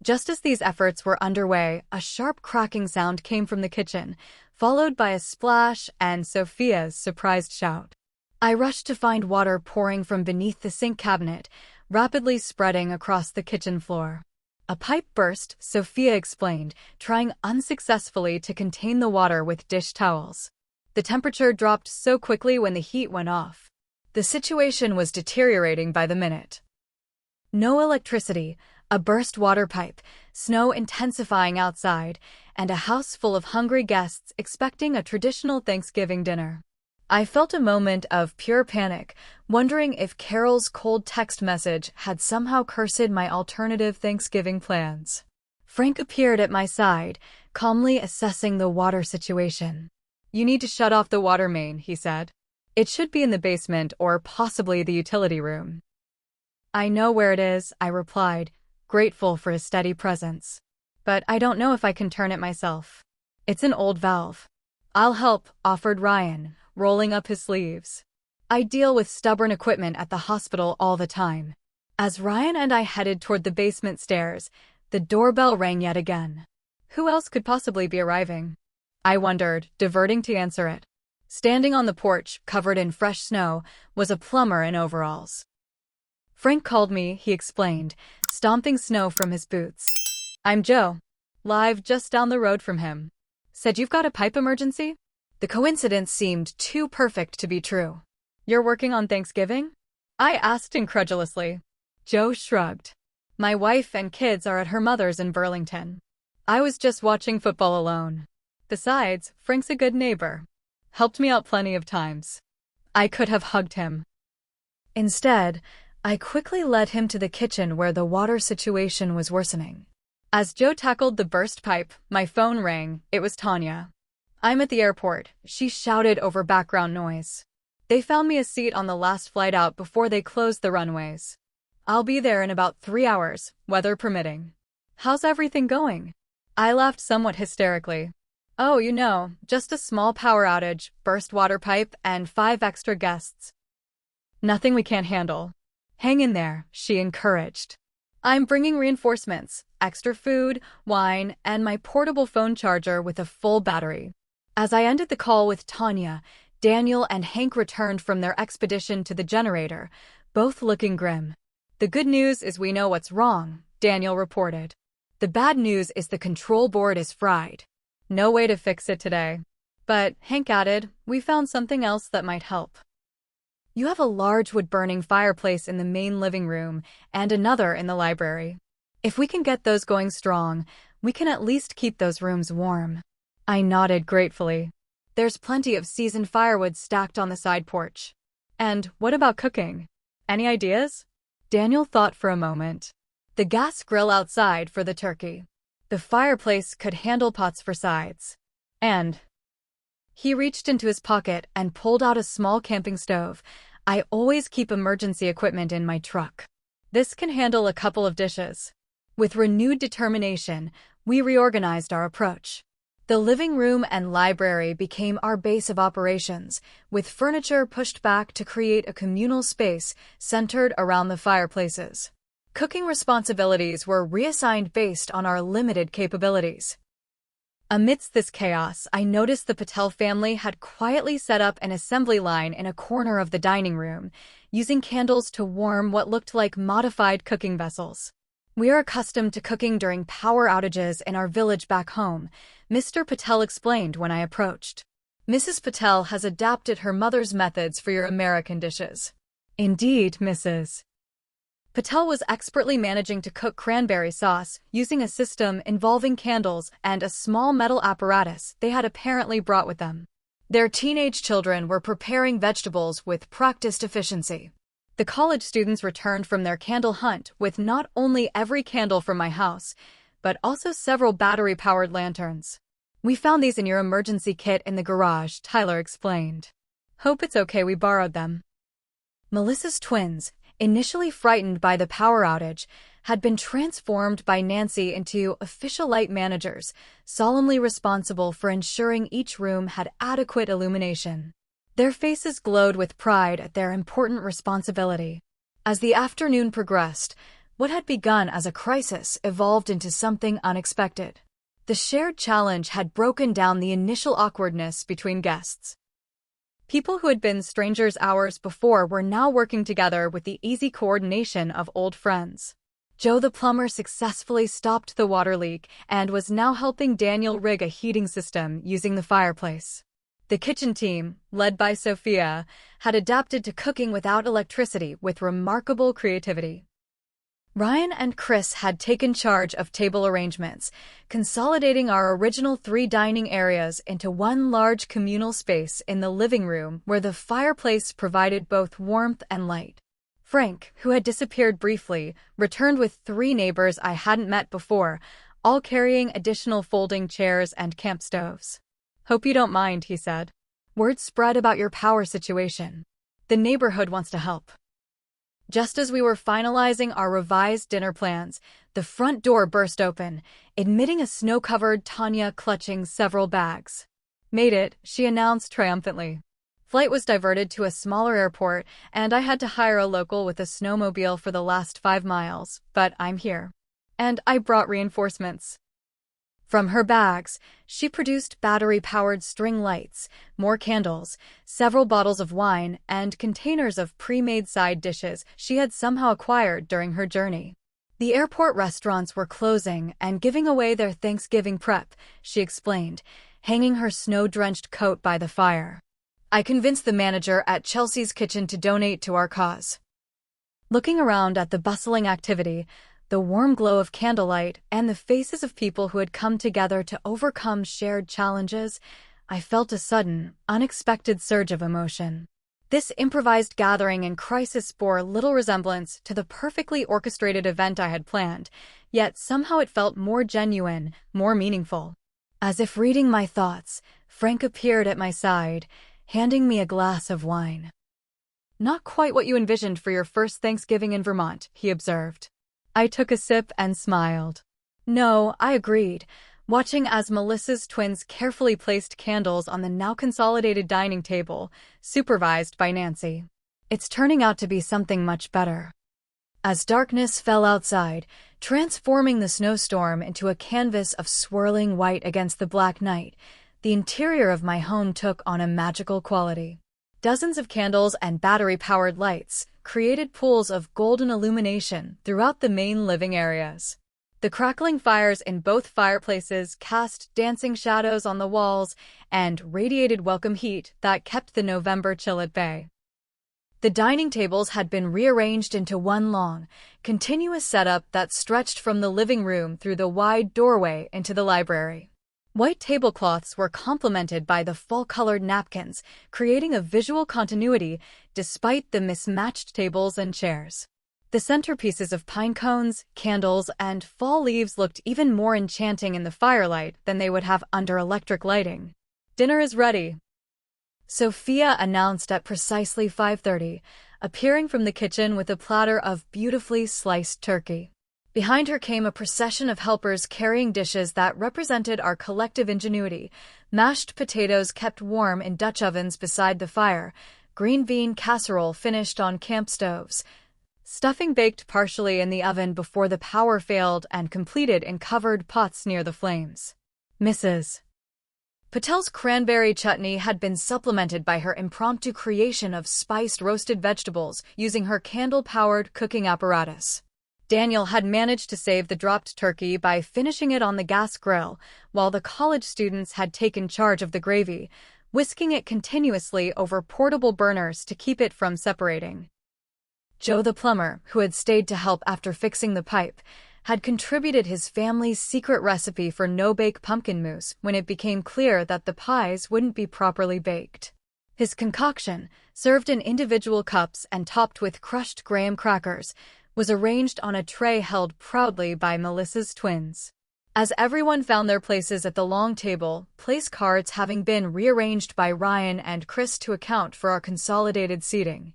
Speaker 1: Just as these efforts were underway, a sharp cracking sound came from the kitchen, followed by a splash and Sophia's surprised shout. I rushed to find water pouring from beneath the sink cabinet, rapidly spreading across the kitchen floor. A pipe burst, Sophia explained, trying unsuccessfully to contain the water with dish towels. The temperature dropped so quickly when the heat went off. The situation was deteriorating by the minute. No electricity, a burst water pipe, snow intensifying outside, and a house full of hungry guests expecting a traditional Thanksgiving dinner. I felt a moment of pure panic, wondering if Carol's cold text message had somehow cursed my alternative Thanksgiving plans. Frank appeared at my side, calmly assessing the water situation. You need to shut off the water main, he said. It should be in the basement or possibly the utility room. I know where it is, I replied, grateful for his steady presence. But I don't know if I can turn it myself. It's an old valve. I'll help, offered Ryan, rolling up his sleeves. I deal with stubborn equipment at the hospital all the time. As Ryan and I headed toward the basement stairs, the doorbell rang yet again. Who else could possibly be arriving? I wondered, diverting to answer it. Standing on the porch, covered in fresh snow, was a plumber in overalls. Frank called me, he explained, stomping snow from his boots. I'm Joe. Live just down the road from him. Said you've got a pipe emergency? The coincidence seemed too perfect to be true. You're working on Thanksgiving? I asked incredulously. Joe shrugged. My wife and kids are at her mother's in Burlington. I was just watching football alone. Besides, Frank's a good neighbor. Helped me out plenty of times. I could have hugged him. Instead, I quickly led him to the kitchen where the water situation was worsening. As Joe tackled the burst pipe, my phone rang. It was Tanya. I'm at the airport, she shouted over background noise. They found me a seat on the last flight out before they closed the runways. I'll be there in about 3 hours, weather permitting. How's everything going? I laughed somewhat hysterically. Oh, just a small power outage, burst water pipe, and 5 extra guests. Nothing we can't handle. Hang in there, she encouraged. I'm bringing reinforcements, extra food, wine, and my portable phone charger with a full battery. As I ended the call with Tanya, Daniel and Hank returned from their expedition to the generator, both looking grim. The good news is we know what's wrong, Daniel reported. The bad news is the control board is fried. No way to fix it today. But, Hank added, we found something else that might help. You have a large wood-burning fireplace in the main living room and another in the library. If we can get those going strong, we can at least keep those rooms warm. I nodded gratefully. There's plenty of seasoned firewood stacked on the side porch. And what about cooking? Any ideas? Daniel thought for a moment. The gas grill outside for the turkey. The fireplace could handle pots for sides. And he reached into his pocket and pulled out a small camping stove. I always keep emergency equipment in my truck. This can handle a couple of dishes. With renewed determination, we reorganized our approach. The living room and library became our base of operations, with furniture pushed back to create a communal space centered around the fireplaces. Cooking responsibilities were reassigned based on our limited capabilities. Amidst this chaos, I noticed the Patel family had quietly set up an assembly line in a corner of the dining room, using candles to warm what looked like modified cooking vessels. We are accustomed to cooking during power outages in our village back home, Mr. Patel explained when I approached. Mrs. Patel has adapted her mother's methods for your American dishes. Indeed, Mrs. Patel was expertly managing to cook cranberry sauce using a system involving candles and a small metal apparatus they had apparently brought with them. Their teenage children were preparing vegetables with practiced efficiency. The college students returned from their candle hunt with not only every candle from my house, but also several battery-powered lanterns. We found these in your emergency kit in the garage, Tyler explained. Hope it's okay we borrowed them. Melissa's twins, initially frightened by the power outage, had been transformed by Nancy into official light managers, solemnly responsible for ensuring each room had adequate illumination. Their faces glowed with pride at their important responsibility. As the afternoon progressed, what had begun as a crisis evolved into something unexpected. The shared challenge had broken down the initial awkwardness between guests. People who had been strangers hours before were now working together with the easy coordination of old friends. Joe the plumber successfully stopped the water leak and was now helping Daniel rig a heating system using the fireplace. The kitchen team, led by Sophia, had adapted to cooking without electricity with remarkable creativity. Ryan and Chris had taken charge of table arrangements, consolidating our original 3 dining areas into one large communal space in the living room where the fireplace provided both warmth and light. Frank, who had disappeared briefly, returned with 3 neighbors I hadn't met before, all carrying additional folding chairs and camp stoves. Hope you don't mind, he said. Word spread about your power situation. The neighborhood wants to help. Just as we were finalizing our revised dinner plans, the front door burst open, admitting a snow-covered Tanya clutching several bags. Made it, she announced triumphantly. Flight was diverted to a smaller airport, and I had to hire a local with a snowmobile for the last 5 miles, but I'm here. And I brought reinforcements. From her bags, she produced battery-powered string lights, more candles, several bottles of wine, and containers of pre-made side dishes she had somehow acquired during her journey. The airport restaurants were closing and giving away their Thanksgiving prep, she explained, hanging her snow-drenched coat by the fire. I convinced the manager at Chelsea's Kitchen to donate to our cause. Looking around at the bustling activity, the warm glow of candlelight, and the faces of people who had come together to overcome shared challenges, I felt a sudden, unexpected surge of emotion. This improvised gathering in crisis bore little resemblance to the perfectly orchestrated event I had planned, yet somehow it felt more genuine, more meaningful. As if reading my thoughts, Frank appeared at my side, handing me a glass of wine. "Not quite what you envisioned for your first Thanksgiving in Vermont," he observed. I took a sip and smiled. "No," I agreed, watching as Melissa's twins carefully placed candles on the now consolidated dining table, supervised by Nancy. "It's turning out to be something much better." As darkness fell outside, transforming the snowstorm into a canvas of swirling white against the black night, the interior of my home took on a magical quality. Dozens of candles and battery-powered lights created pools of golden illumination throughout the main living areas. The crackling fires in both fireplaces cast dancing shadows on the walls and radiated welcome heat that kept the November chill at bay. The dining tables had been rearranged into one long, continuous setup that stretched from the living room through the wide doorway into the library. White tablecloths were complemented by the fall-colored napkins, creating a visual continuity despite the mismatched tables and chairs. The centerpieces of pine cones, candles, and fall leaves looked even more enchanting in the firelight than they would have under electric lighting. "Dinner is ready," Sophia announced at precisely 5:30, appearing from the kitchen with a platter of beautifully sliced turkey. Behind her came a procession of helpers carrying dishes that represented our collective ingenuity: mashed potatoes kept warm in Dutch ovens beside the fire, green bean casserole finished on camp stoves, stuffing baked partially in the oven before the power failed and completed in covered pots near the flames. Mrs. Patel's cranberry chutney had been supplemented by her impromptu creation of spiced roasted vegetables using her candle-powered cooking apparatus. Daniel had managed to save the dropped turkey by finishing it on the gas grill, while the college students had taken charge of the gravy, whisking it continuously over portable burners to keep it from separating. Joe the plumber, who had stayed to help after fixing the pipe, had contributed his family's secret recipe for no-bake pumpkin mousse when it became clear that the pies wouldn't be properly baked. His concoction, served in individual cups and topped with crushed graham crackers, was arranged on a tray held proudly by Melissa's twins. As everyone found their places at the long table, place cards having been rearranged by Ryan and Chris to account for our consolidated seating,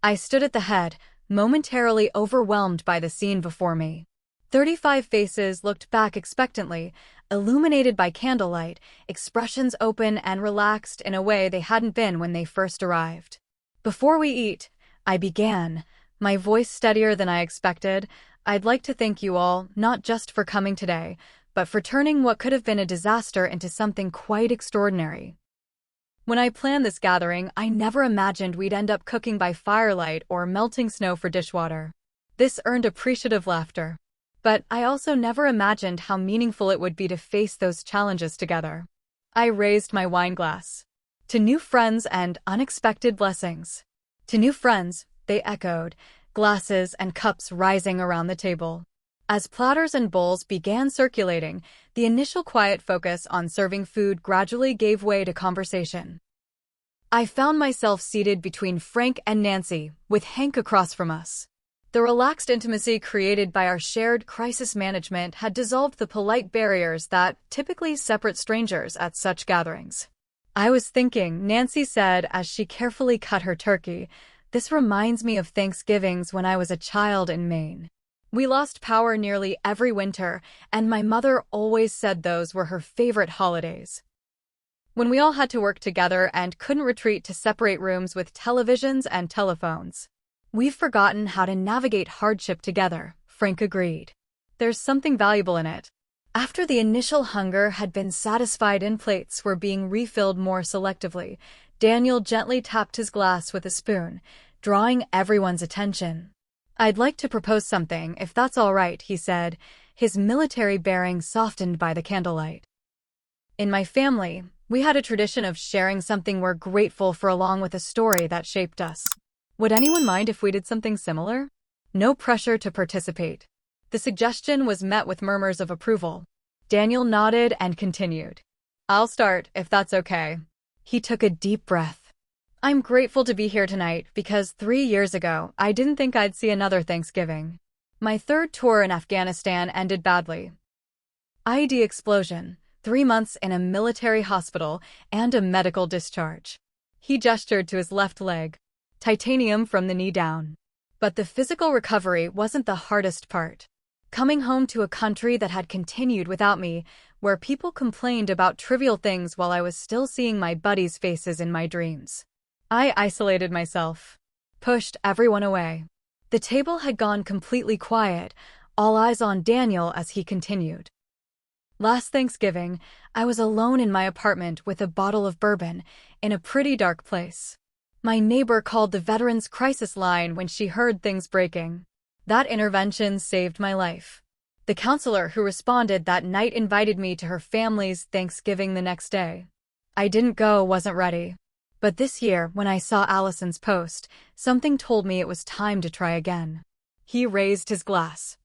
Speaker 1: I stood at the head, momentarily overwhelmed by the scene before me. 35 faces looked back expectantly, illuminated by candlelight, expressions open and relaxed in a way they hadn't been when they first arrived. "Before we eat," I began, my voice steadier than I expected, "I'd like to thank you all, not just for coming today, but for turning what could have been a disaster into something quite extraordinary. When I planned this gathering, I never imagined we'd end up cooking by firelight or melting snow for dishwater." This earned appreciative laughter. But I also never imagined how meaningful it would be to face those challenges together. I raised my wine glass. "To new friends and unexpected blessings." "To new friends," they echoed, glasses and cups rising around the table. As platters and bowls began circulating, the initial quiet focus on serving food gradually gave way to conversation. I found myself seated between Frank and Nancy, with Hank across from us. The relaxed intimacy created by our shared crisis management had dissolved the polite barriers that typically separate strangers at such gatherings. "I was thinking," Nancy said as she carefully cut her turkey, "this reminds me of Thanksgivings when I was a child in Maine. We lost power nearly every winter, and my mother always said those were her favorite holidays. When we all had to work together and couldn't retreat to separate rooms with televisions and telephones. We've forgotten how to navigate hardship together," Frank agreed. "There's something valuable in it." After the initial hunger had been satisfied and plates were being refilled more selectively, Daniel gently tapped his glass with a spoon, drawing everyone's attention. "I'd like to propose something, if that's all right," he said, his military bearing softened by the candlelight. "In my family, we had a tradition of sharing something we're grateful for along with a story that shaped us. Would anyone mind if we did something similar?" No pressure to participate. The suggestion was met with murmurs of approval. Daniel nodded and continued. "I'll start, if that's okay." He took a deep breath. "I'm grateful to be here tonight because 3 years ago, I didn't think I'd see another Thanksgiving. My third tour in Afghanistan ended badly. IED explosion, 3 months in a military hospital, and a medical discharge." He gestured to his left leg. "Titanium from the knee down." But the physical recovery wasn't the hardest part. Coming home to a country that had continued without me, where people complained about trivial things while I was still seeing my buddies' faces in my dreams. I isolated myself, pushed everyone away. The table had gone completely quiet, all eyes on Daniel as he continued. "Last Thanksgiving, I was alone in my apartment with a bottle of bourbon, in a pretty dark place. My neighbor called the Veterans Crisis Line when she heard things breaking. That intervention saved my life. The counselor who responded that night invited me to her family's Thanksgiving the next day. I didn't go, wasn't ready. But this year, when I saw Allison's post, something told me it was time to try again." He raised his glass.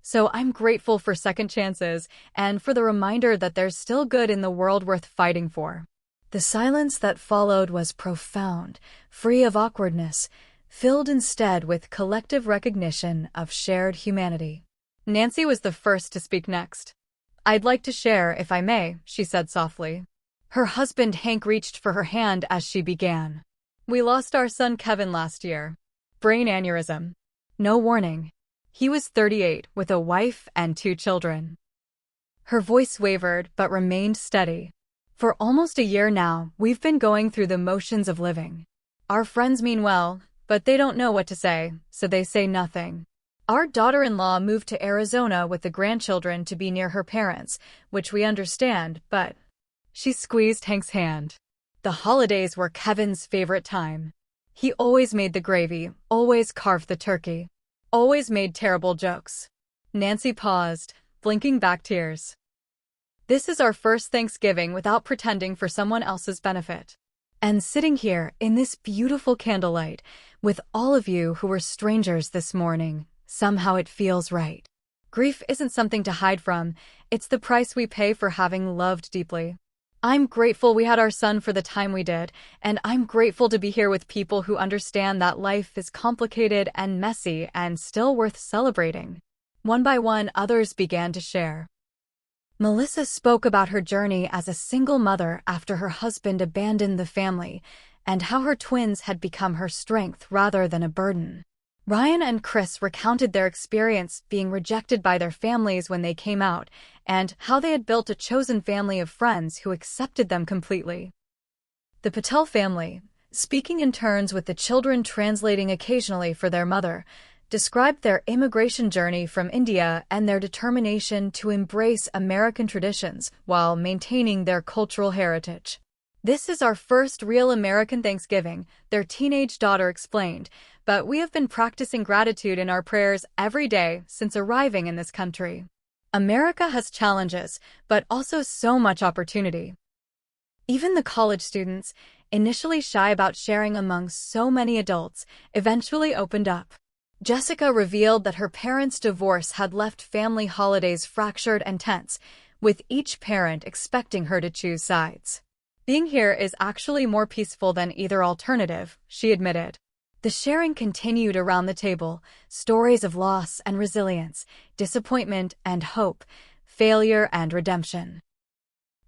Speaker 1: "So I'm grateful for second chances and for the reminder that there's still good in the world worth fighting for." The silence that followed was profound, free of awkwardness, filled instead with collective recognition of shared humanity. Nancy was the first to speak next. "I'd like to share, if I may," she said softly. Her husband Hank reached for her hand as she began. "We lost our son Kevin last year. Brain aneurysm. No warning. He was 38, with a wife and 2 children." Her voice wavered but remained steady. "For almost a year now, we've been going through the motions of living. Our friends mean well, but they don't know what to say, so they say nothing. Our daughter-in-law moved to Arizona with the grandchildren to be near her parents, which we understand, but—" She squeezed Hank's hand. "The holidays were Kevin's favorite time. He always made the gravy, always carved the turkey, always made terrible jokes." Nancy paused, blinking back tears. "This is our first Thanksgiving without pretending for someone else's benefit. And sitting here, in this beautiful candlelight, with all of you who were strangers this morning, somehow it feels right. Grief isn't something to hide from, it's the price we pay for having loved deeply. I'm grateful we had our son for the time we did, and I'm grateful to be here with people who understand that life is complicated and messy and still worth celebrating." One by one, others began to share. Melissa spoke about her journey as a single mother after her husband abandoned the family, and how her twins had become her strength rather than a burden. Ryan and Chris recounted their experience being rejected by their families when they came out, and how they had built a chosen family of friends who accepted them completely. The Patel family, speaking in turns with the children translating occasionally for their mother, described their immigration journey from India and their determination to embrace American traditions while maintaining their cultural heritage. "This is our first real American Thanksgiving," their teenage daughter explained, "but we have been practicing gratitude in our prayers every day since arriving in this country. America has challenges, but also so much opportunity." Even the college students, initially shy about sharing among so many adults, eventually opened up. Jessica revealed that her parents' divorce had left family holidays fractured and tense, with each parent expecting her to choose sides. "Being here is actually more peaceful than either alternative," she admitted. The sharing continued around the table, stories of loss and resilience, disappointment and hope, failure and redemption.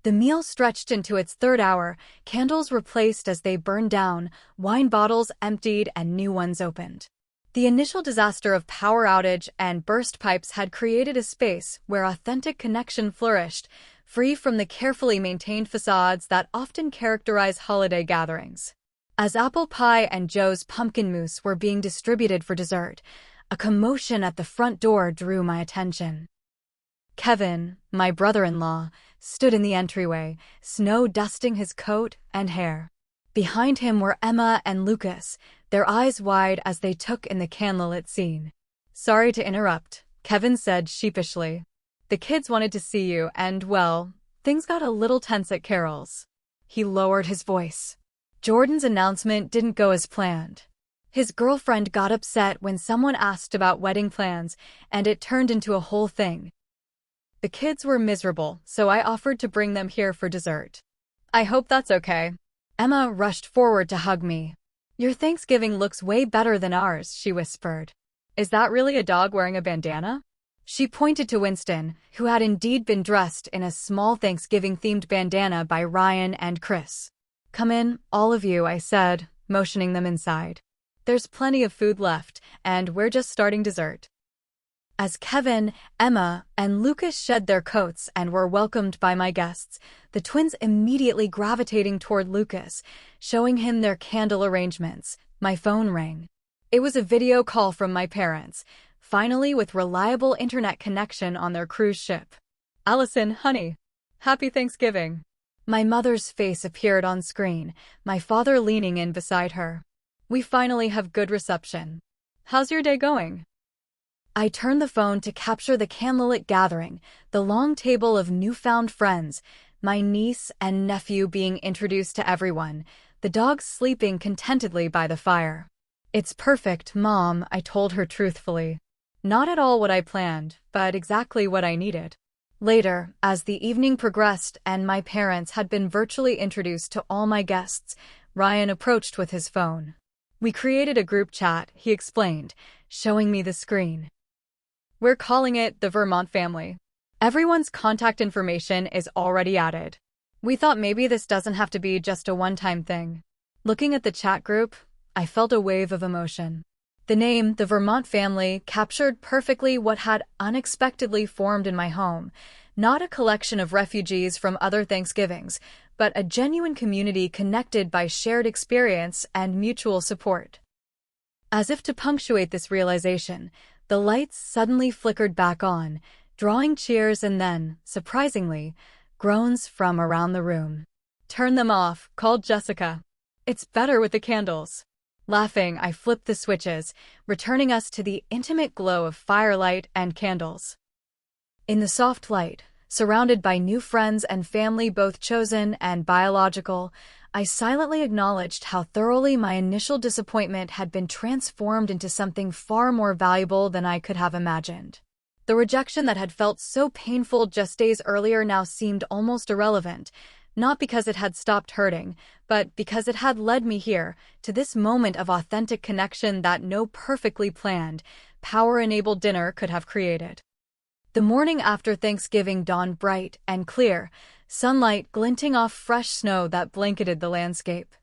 Speaker 1: The meal stretched into its third hour, candles replaced as they burned down, wine bottles emptied and new ones opened. The initial disaster of power outage and burst pipes had created a space where authentic connection flourished, free from the carefully maintained facades that often characterize holiday gatherings. As apple pie and Joe's pumpkin mousse were being distributed for dessert, a commotion at the front door drew my attention. Kevin, my brother-in-law, stood in the entryway, snow dusting his coat and hair. Behind him were Emma and Lucas, their eyes wide as they took in the candlelit scene. "Sorry to interrupt," Kevin said sheepishly. "The kids wanted to see you and, well, things got a little tense at Carol's." He lowered his voice. Jordan's announcement didn't go as planned. His girlfriend got upset when someone asked about wedding plans, and it turned into a whole thing. The kids were miserable, so I offered to bring them here for dessert. "I hope that's okay." Emma rushed forward to hug me. "Your Thanksgiving looks way better than ours," she whispered. "Is that really a dog wearing a bandana?" She pointed to Winston, who had indeed been dressed in a small Thanksgiving-themed bandana by Ryan and Chris. "Come in, all of you," I said, motioning them inside. "There's plenty of food left, and we're just starting dessert." As Kevin, Emma, and Lucas shed their coats and were welcomed by my guests, the twins immediately gravitating toward Lucas, showing him their candle arrangements, my phone rang. It was a video call from my parents, finally with reliable internet connection on their cruise ship. "Allison, honey, happy Thanksgiving." My mother's face appeared on screen, my father leaning in beside her. "We finally have good reception. How's your day going?" I turned the phone to capture the candlelit gathering, the long table of newfound friends, my niece and nephew being introduced to everyone, the dogs sleeping contentedly by the fire. "It's perfect, Mom," I told her truthfully. Not at all what I planned, but exactly what I needed. Later, as the evening progressed and my parents had been virtually introduced to all my guests, Ryan approached with his phone. "We created a group chat," he explained, showing me the screen. "We're calling it the Vermont family. Everyone's contact information is already added. We thought maybe this doesn't have to be just a one-time thing." Looking at the chat group, I felt a wave of emotion. The name, the Vermont family, captured perfectly what had unexpectedly formed in my home, not a collection of refugees from other Thanksgivings, but a genuine community connected by shared experience and mutual support. As if to punctuate this realization, the lights suddenly flickered back on, drawing cheers and then, surprisingly, groans from around the room. "Turn them off," called Jessica. "It's better with the candles." Laughing, I flipped the switches, returning us to the intimate glow of firelight and candles. In the soft light, surrounded by new friends and family both chosen and biological, I silently acknowledged how thoroughly my initial disappointment had been transformed into something far more valuable than I could have imagined. The rejection that had felt so painful just days earlier now seemed almost irrelevant, not because it had stopped hurting, but because it had led me here, to this moment of authentic connection that no perfectly planned, power-enabled dinner could have created. The morning after Thanksgiving dawned bright and clear, sunlight glinting off fresh snow that blanketed the landscape.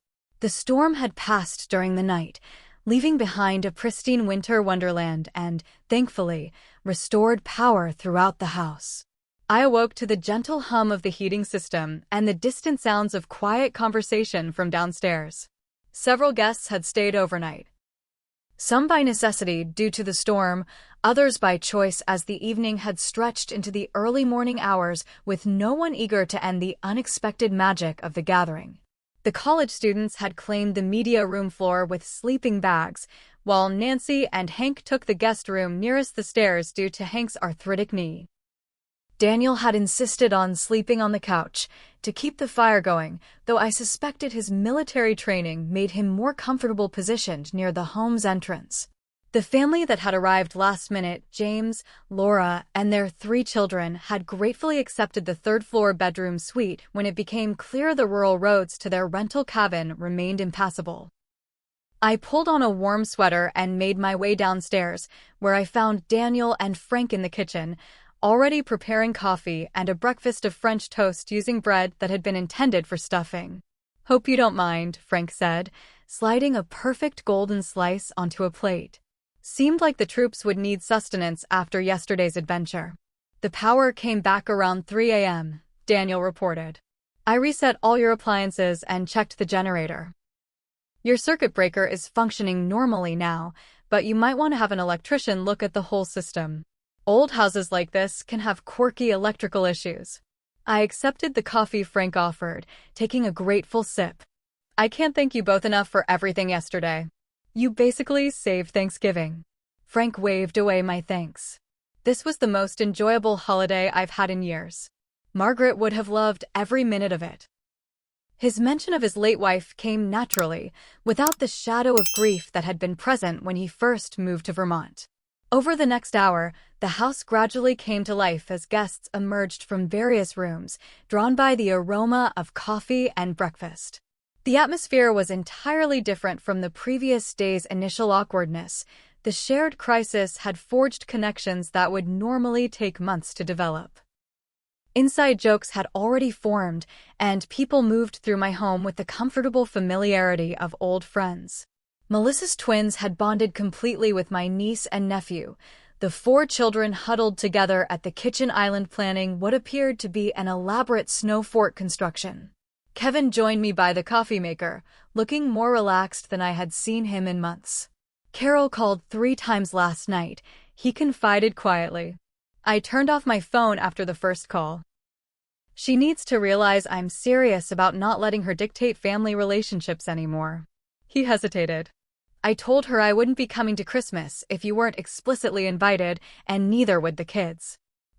Speaker 1: The storm had passed during the night, leaving behind a pristine winter wonderland and, thankfully, restored power throughout the house. I awoke to the gentle hum of the heating system and the distant sounds of quiet conversation from downstairs. Several guests had stayed overnight. Some by necessity due to the storm, others by choice as the evening had stretched into the early morning hours with no one eager to end the unexpected magic of the gathering. The college students had claimed the media room floor with sleeping bags, while Nancy and Hank took the guest room nearest the stairs due to Hank's arthritic knee. Daniel had insisted on sleeping on the couch to keep the fire going, though I suspected his military training made him more comfortable positioned near the home's entrance. The family that had arrived last minute, James, Laura, and their 3 children, had gratefully accepted the third-floor bedroom suite when it became clear the rural roads to their rental cabin remained impassable. I pulled on a warm sweater and made my way downstairs, where I found Daniel and Frank in the kitchen, already preparing coffee and a breakfast of French toast using bread that had been intended for stuffing. "Hope you don't mind," Frank said, sliding a perfect golden slice onto a plate. "Seemed like the troops would need sustenance after yesterday's adventure." "The power came back around 3 a.m., Daniel reported. "I reset all your appliances and checked the generator. Your circuit breaker is functioning normally now, but you might want to have an electrician look at the whole system." Old houses like this can have quirky electrical issues. I accepted the coffee Frank offered, taking a grateful sip. I can't thank you both enough for everything yesterday. You basically saved Thanksgiving. Frank waved away my thanks. This was the most enjoyable holiday I've had in years. Margaret would have loved every minute of it. His mention of his late wife came naturally, without the shadow of grief that had been present when he first moved to Vermont. Over the next hour, the house gradually came to life as guests emerged from various rooms, drawn by the aroma of coffee and breakfast. The atmosphere was entirely different from the previous day's initial awkwardness. The shared crisis had forged connections that would normally take months to develop. Inside jokes had already formed, and people moved through my home with the comfortable familiarity of old friends. Melissa's twins had bonded completely with my niece and nephew. The 4 children huddled together at the kitchen island planning what appeared to be an elaborate snow fort construction. Kevin joined me by the coffee maker, looking more relaxed than I had seen him in months. Carol called 3 times last night, he confided quietly. I turned off my phone after the first call. She needs to realize I'm serious about not letting her dictate family relationships anymore. He hesitated. I told her I wouldn't be coming to Christmas if you weren't explicitly invited, and neither would the kids.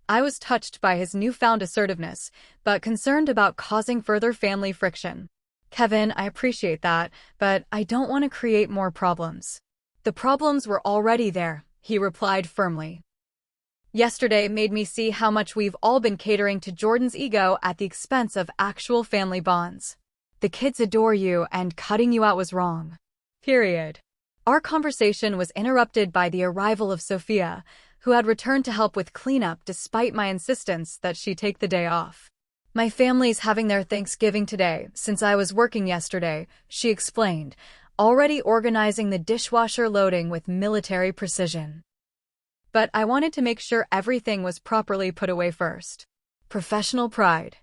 Speaker 1: I was touched by his newfound assertiveness, but concerned about causing further family friction. Kevin, I appreciate that, but I don't want to create more problems. The problems were already there, he replied firmly. Yesterday made me see how much we've all been catering to Jordan's ego at the expense of actual family bonds. The kids adore you, and cutting you out was wrong. Period. Our conversation was interrupted by the arrival of Sophia, who had returned to help with cleanup despite my insistence that she take the day off. My family's having their Thanksgiving today, since I was working yesterday, she explained, already organizing the dishwasher loading with military precision. But I wanted to make sure everything was properly put away first. Professional pride.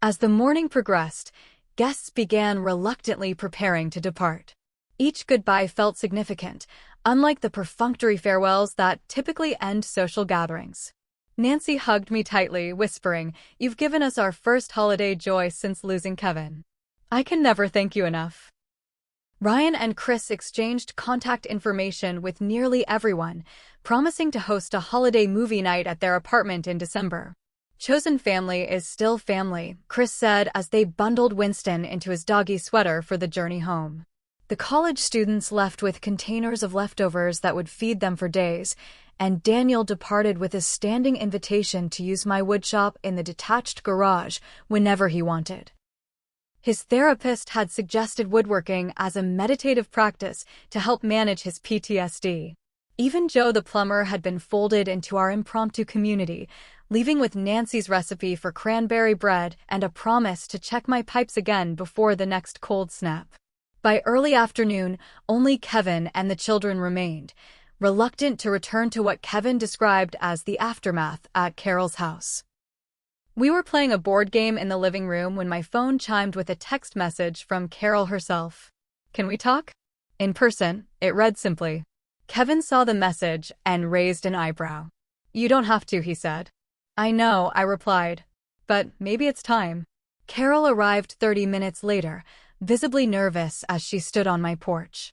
Speaker 1: As the morning progressed, guests began reluctantly preparing to depart. Each goodbye felt significant, unlike the perfunctory farewells that typically end social gatherings. Nancy hugged me tightly, whispering, "You've given us our first holiday joy since losing Kevin. I can never thank you enough." Ryan and Chris exchanged contact information with nearly everyone, promising to host a holiday movie night at their apartment in December. Chosen family is still family, Chris said as they bundled Winston into his doggy sweater for the journey home. The college students left with containers of leftovers that would feed them for days, and Daniel departed with a standing invitation to use my woodshop in the detached garage whenever he wanted. His therapist had suggested woodworking as a meditative practice to help manage his PTSD. Even Joe the plumber had been folded into our impromptu community, leaving with Nancy's recipe for cranberry bread and a promise to check my pipes again before the next cold snap. By early afternoon, only Kevin and the children remained, reluctant to return to what Kevin described as the aftermath at Carol's house. We were playing a board game in the living room when my phone chimed with a text message from Carol herself. "Can we talk?" In person, it read simply. Kevin saw the message and raised an eyebrow. "You don't have to," he said. "I know," I replied. "But maybe it's time." Carol arrived 30 minutes later, visibly nervous as she stood on my porch.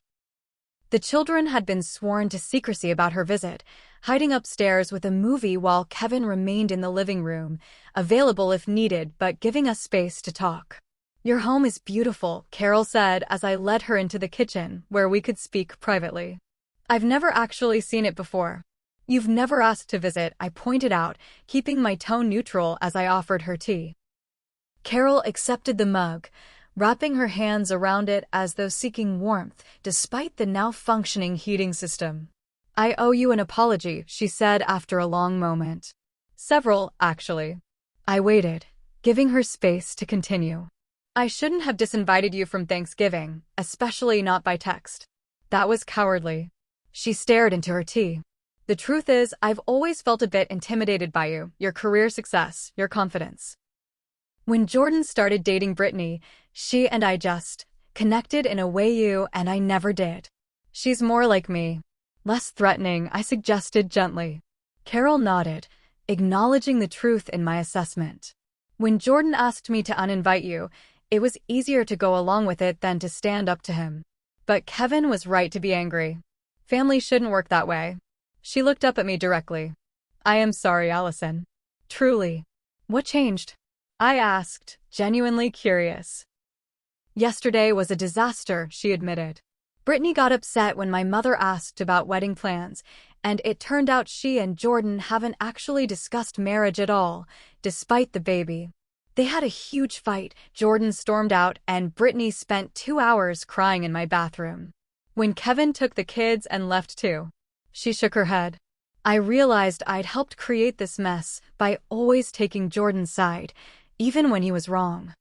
Speaker 1: The children had been sworn to secrecy about her visit, hiding upstairs with a movie while Kevin remained in the living room, available if needed but giving us space to talk. "Your home is beautiful," Carol said as I led her into the kitchen, where we could speak privately. "I've never actually seen it before." "You've never asked to visit," I pointed out, keeping my tone neutral as I offered her tea. Carol accepted the mug, wrapping her hands around it as though seeking warmth, despite the now-functioning heating system. "I owe you an apology," she said after a long moment. "Several, actually." I waited, giving her space to continue. "I shouldn't have disinvited you from Thanksgiving, especially not by text. That was cowardly." She stared into her tea. "The truth is, I've always felt a bit intimidated by you, your career success, your confidence. When Jordan started dating Brittany, she and I just connected in a way you and I never did. She's more like me." "Less threatening," I suggested gently. Carol nodded, acknowledging the truth in my assessment. When Jordan asked me to uninvite you, it was easier to go along with it than to stand up to him. But Kevin was right to be angry. Family shouldn't work that way. She looked up at me directly. I am sorry, Allison. Truly. What changed? I asked, genuinely curious. Yesterday was a disaster, she admitted. Brittany got upset when my mother asked about wedding plans, and it turned out she and Jordan haven't actually discussed marriage at all, despite the baby. They had a huge fight. Jordan stormed out, and Brittany spent 2 hours crying in my bathroom. When Kevin took the kids and left too, she shook her head. I realized I'd helped create this mess by always taking Jordan's side, even when he was wrong.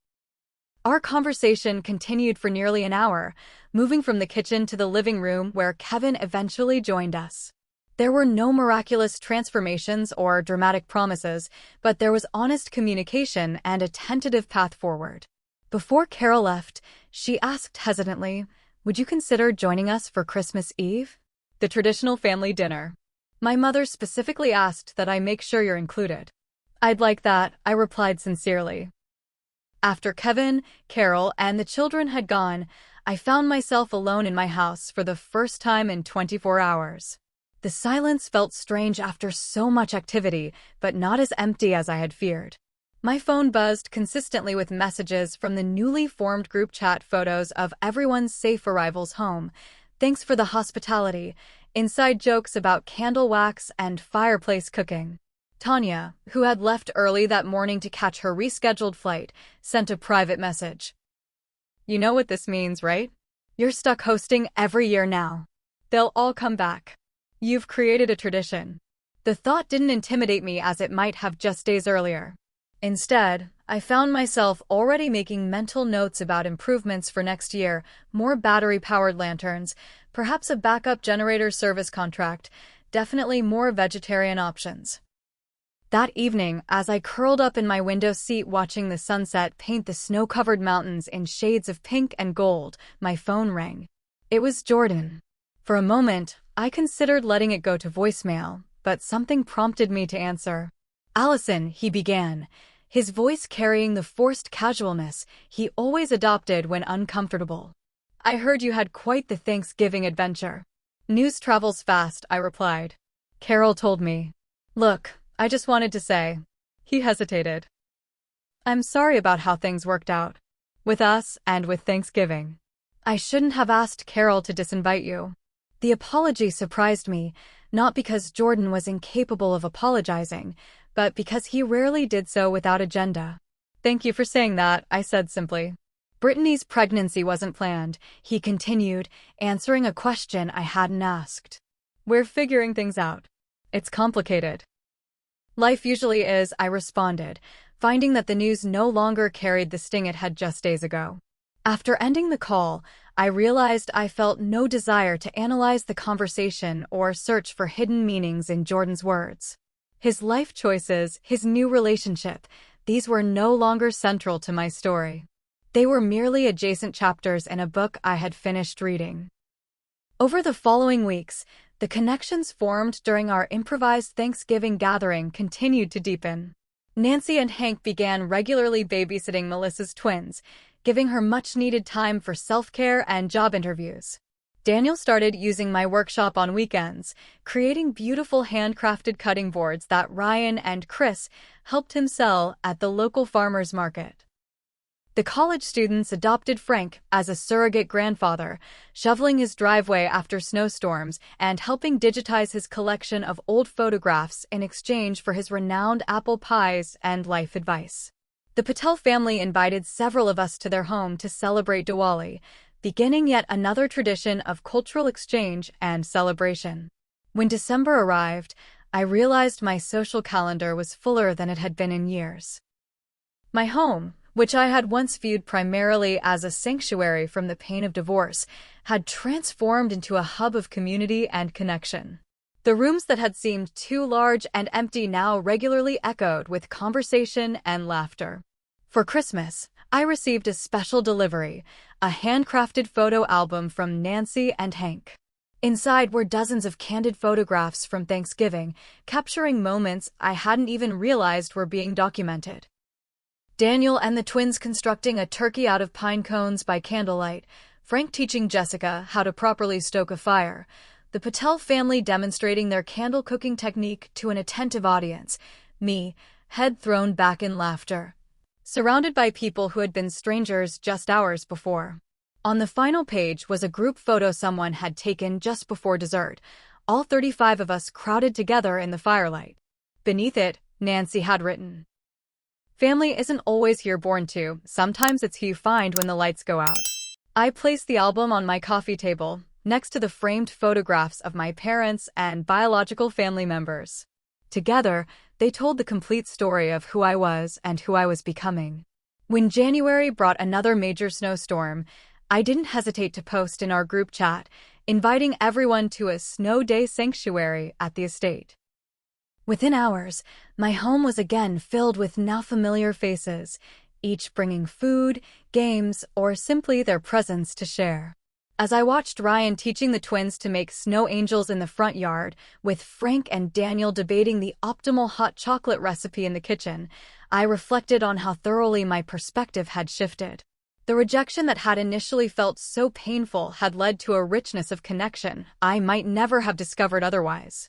Speaker 1: Our conversation continued for nearly an hour, moving from the kitchen to the living room where Kevin eventually joined us. There were no miraculous transformations or dramatic promises, but there was honest communication and a tentative path forward. Before Carol left, she asked hesitantly, "Would you consider joining us for Christmas Eve? The traditional family dinner. My mother specifically asked that I make sure you're included." "I'd like that," I replied sincerely. After Kevin, Carol, and the children had gone, I found myself alone in my house for the first time in 24 hours. The silence felt strange after so much activity, but not as empty as I had feared. My phone buzzed consistently with messages from the newly formed group chat, photos of everyone's safe arrivals home. Thanks for the hospitality. Inside jokes about candle wax and fireplace cooking. Tanya, who had left early that morning to catch her rescheduled flight, sent a private message. "You know what this means, right? You're stuck hosting every year now. They'll all come back. You've created a tradition." The thought didn't intimidate me as it might have just days earlier. Instead, I found myself already making mental notes about improvements for next year, more battery-powered lanterns, perhaps a backup generator service contract, definitely more vegetarian options. That evening, as I curled up in my window seat watching the sunset paint the snow-covered mountains in shades of pink and gold, my phone rang. It was Jordan. For a moment, I considered letting it go to voicemail, but something prompted me to answer. "Allison," he began, his voice carrying the forced casualness he always adopted when uncomfortable. "I heard you had quite the Thanksgiving adventure." "News travels fast," I replied. "Carol told me." "Look, I just wanted to say." He hesitated. "I'm sorry about how things worked out. With us and with Thanksgiving. I shouldn't have asked Carol to disinvite you." The apology surprised me, not because Jordan was incapable of apologizing, but because he rarely did so without agenda. "Thank you for saying that," I said simply. "Brittany's pregnancy wasn't planned," he continued, answering a question I hadn't asked. "We're figuring things out. It's complicated." "Life usually is," I responded, finding that the news no longer carried the sting it had just days ago. After ending the call, I realized I felt no desire to analyze the conversation or search for hidden meanings in Jordan's words. His life choices, his new relationship, these were no longer central to my story. They were merely adjacent chapters in a book I had finished reading. Over the following weeks, the connections formed during our improvised Thanksgiving gathering continued to deepen. Nancy and Hank began regularly babysitting Melissa's twins, giving her much-needed time for self-care and job interviews. Daniel started using my workshop on weekends, creating beautiful handcrafted cutting boards that Ryan and Chris helped him sell at the local farmers market. The college students adopted Frank as a surrogate grandfather, shoveling his driveway after snowstorms and helping digitize his collection of old photographs in exchange for his renowned apple pies and life advice. The Patel family invited several of us to their home to celebrate Diwali, beginning yet another tradition of cultural exchange and celebration. When December arrived, I realized my social calendar was fuller than it had been in years. My home, which I had once viewed primarily as a sanctuary from the pain of divorce, had transformed into a hub of community and connection. The rooms that had seemed too large and empty now regularly echoed with conversation and laughter. For Christmas, I received a special delivery, a handcrafted photo album from Nancy and Hank. Inside were dozens of candid photographs from Thanksgiving, capturing moments I hadn't even realized were being documented. Daniel and the twins constructing a turkey out of pine cones by candlelight, Frank teaching Jessica how to properly stoke a fire, the Patel family demonstrating their candle cooking technique to an attentive audience, me, head thrown back in laughter, surrounded by people who had been strangers just hours before. On the final page was a group photo someone had taken just before dessert, all 35 of us crowded together in the firelight. Beneath it, Nancy had written, "Family isn't always here born to, sometimes it's who you find when the lights go out." I placed the album on my coffee table, next to the framed photographs of my parents and biological family members. Together, they told the complete story of who I was and who I was becoming. When January brought another major snowstorm, I didn't hesitate to post in our group chat, inviting everyone to a snow day sanctuary at the estate. Within hours, my home was again filled with now familiar faces, each bringing food, games, or simply their presence to share. As I watched Ryan teaching the twins to make snow angels in the front yard, with Frank and Daniel debating the optimal hot chocolate recipe in the kitchen, I reflected on how thoroughly my perspective had shifted. The rejection that had initially felt so painful had led to a richness of connection I might never have discovered otherwise.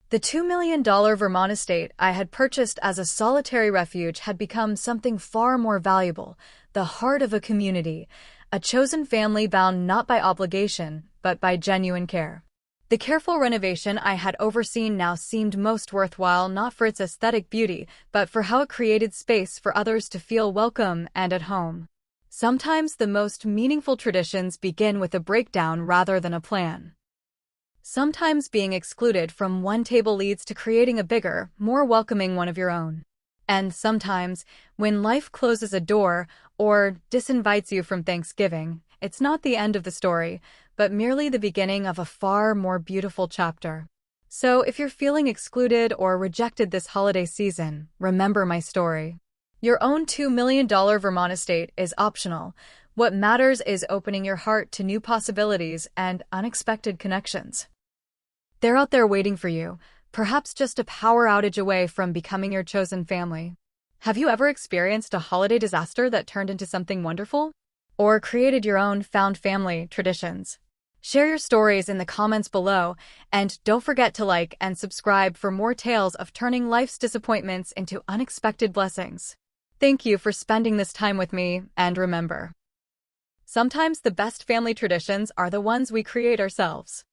Speaker 1: The $2 million Vermont estate I had purchased as a solitary refuge had become something far more valuable, the heart of a community, a chosen family bound not by obligation, but by genuine care. The careful renovation I had overseen now seemed most worthwhile not for its aesthetic beauty, but for how it created space for others to feel welcome and at home. Sometimes the most meaningful traditions begin with a breakdown rather than a plan. Sometimes being excluded from one table leads to creating a bigger, more welcoming one of your own. And sometimes, when life closes a door or disinvites you from Thanksgiving, it's not the end of the story, but merely the beginning of a far more beautiful chapter. So if you're feeling excluded or rejected this holiday season, remember my story. Your own $2 million Vermont estate is optional. What matters is opening your heart to new possibilities and unexpected connections. They're out there waiting for you, perhaps just a power outage away from becoming your chosen family. Have you ever experienced a holiday disaster that turned into something wonderful? Or created your own found family traditions? Share your stories in the comments below, and don't forget to like and subscribe for more tales of turning life's disappointments into unexpected blessings. Thank you for spending this time with me, and remember, sometimes the best family traditions are the ones we create ourselves.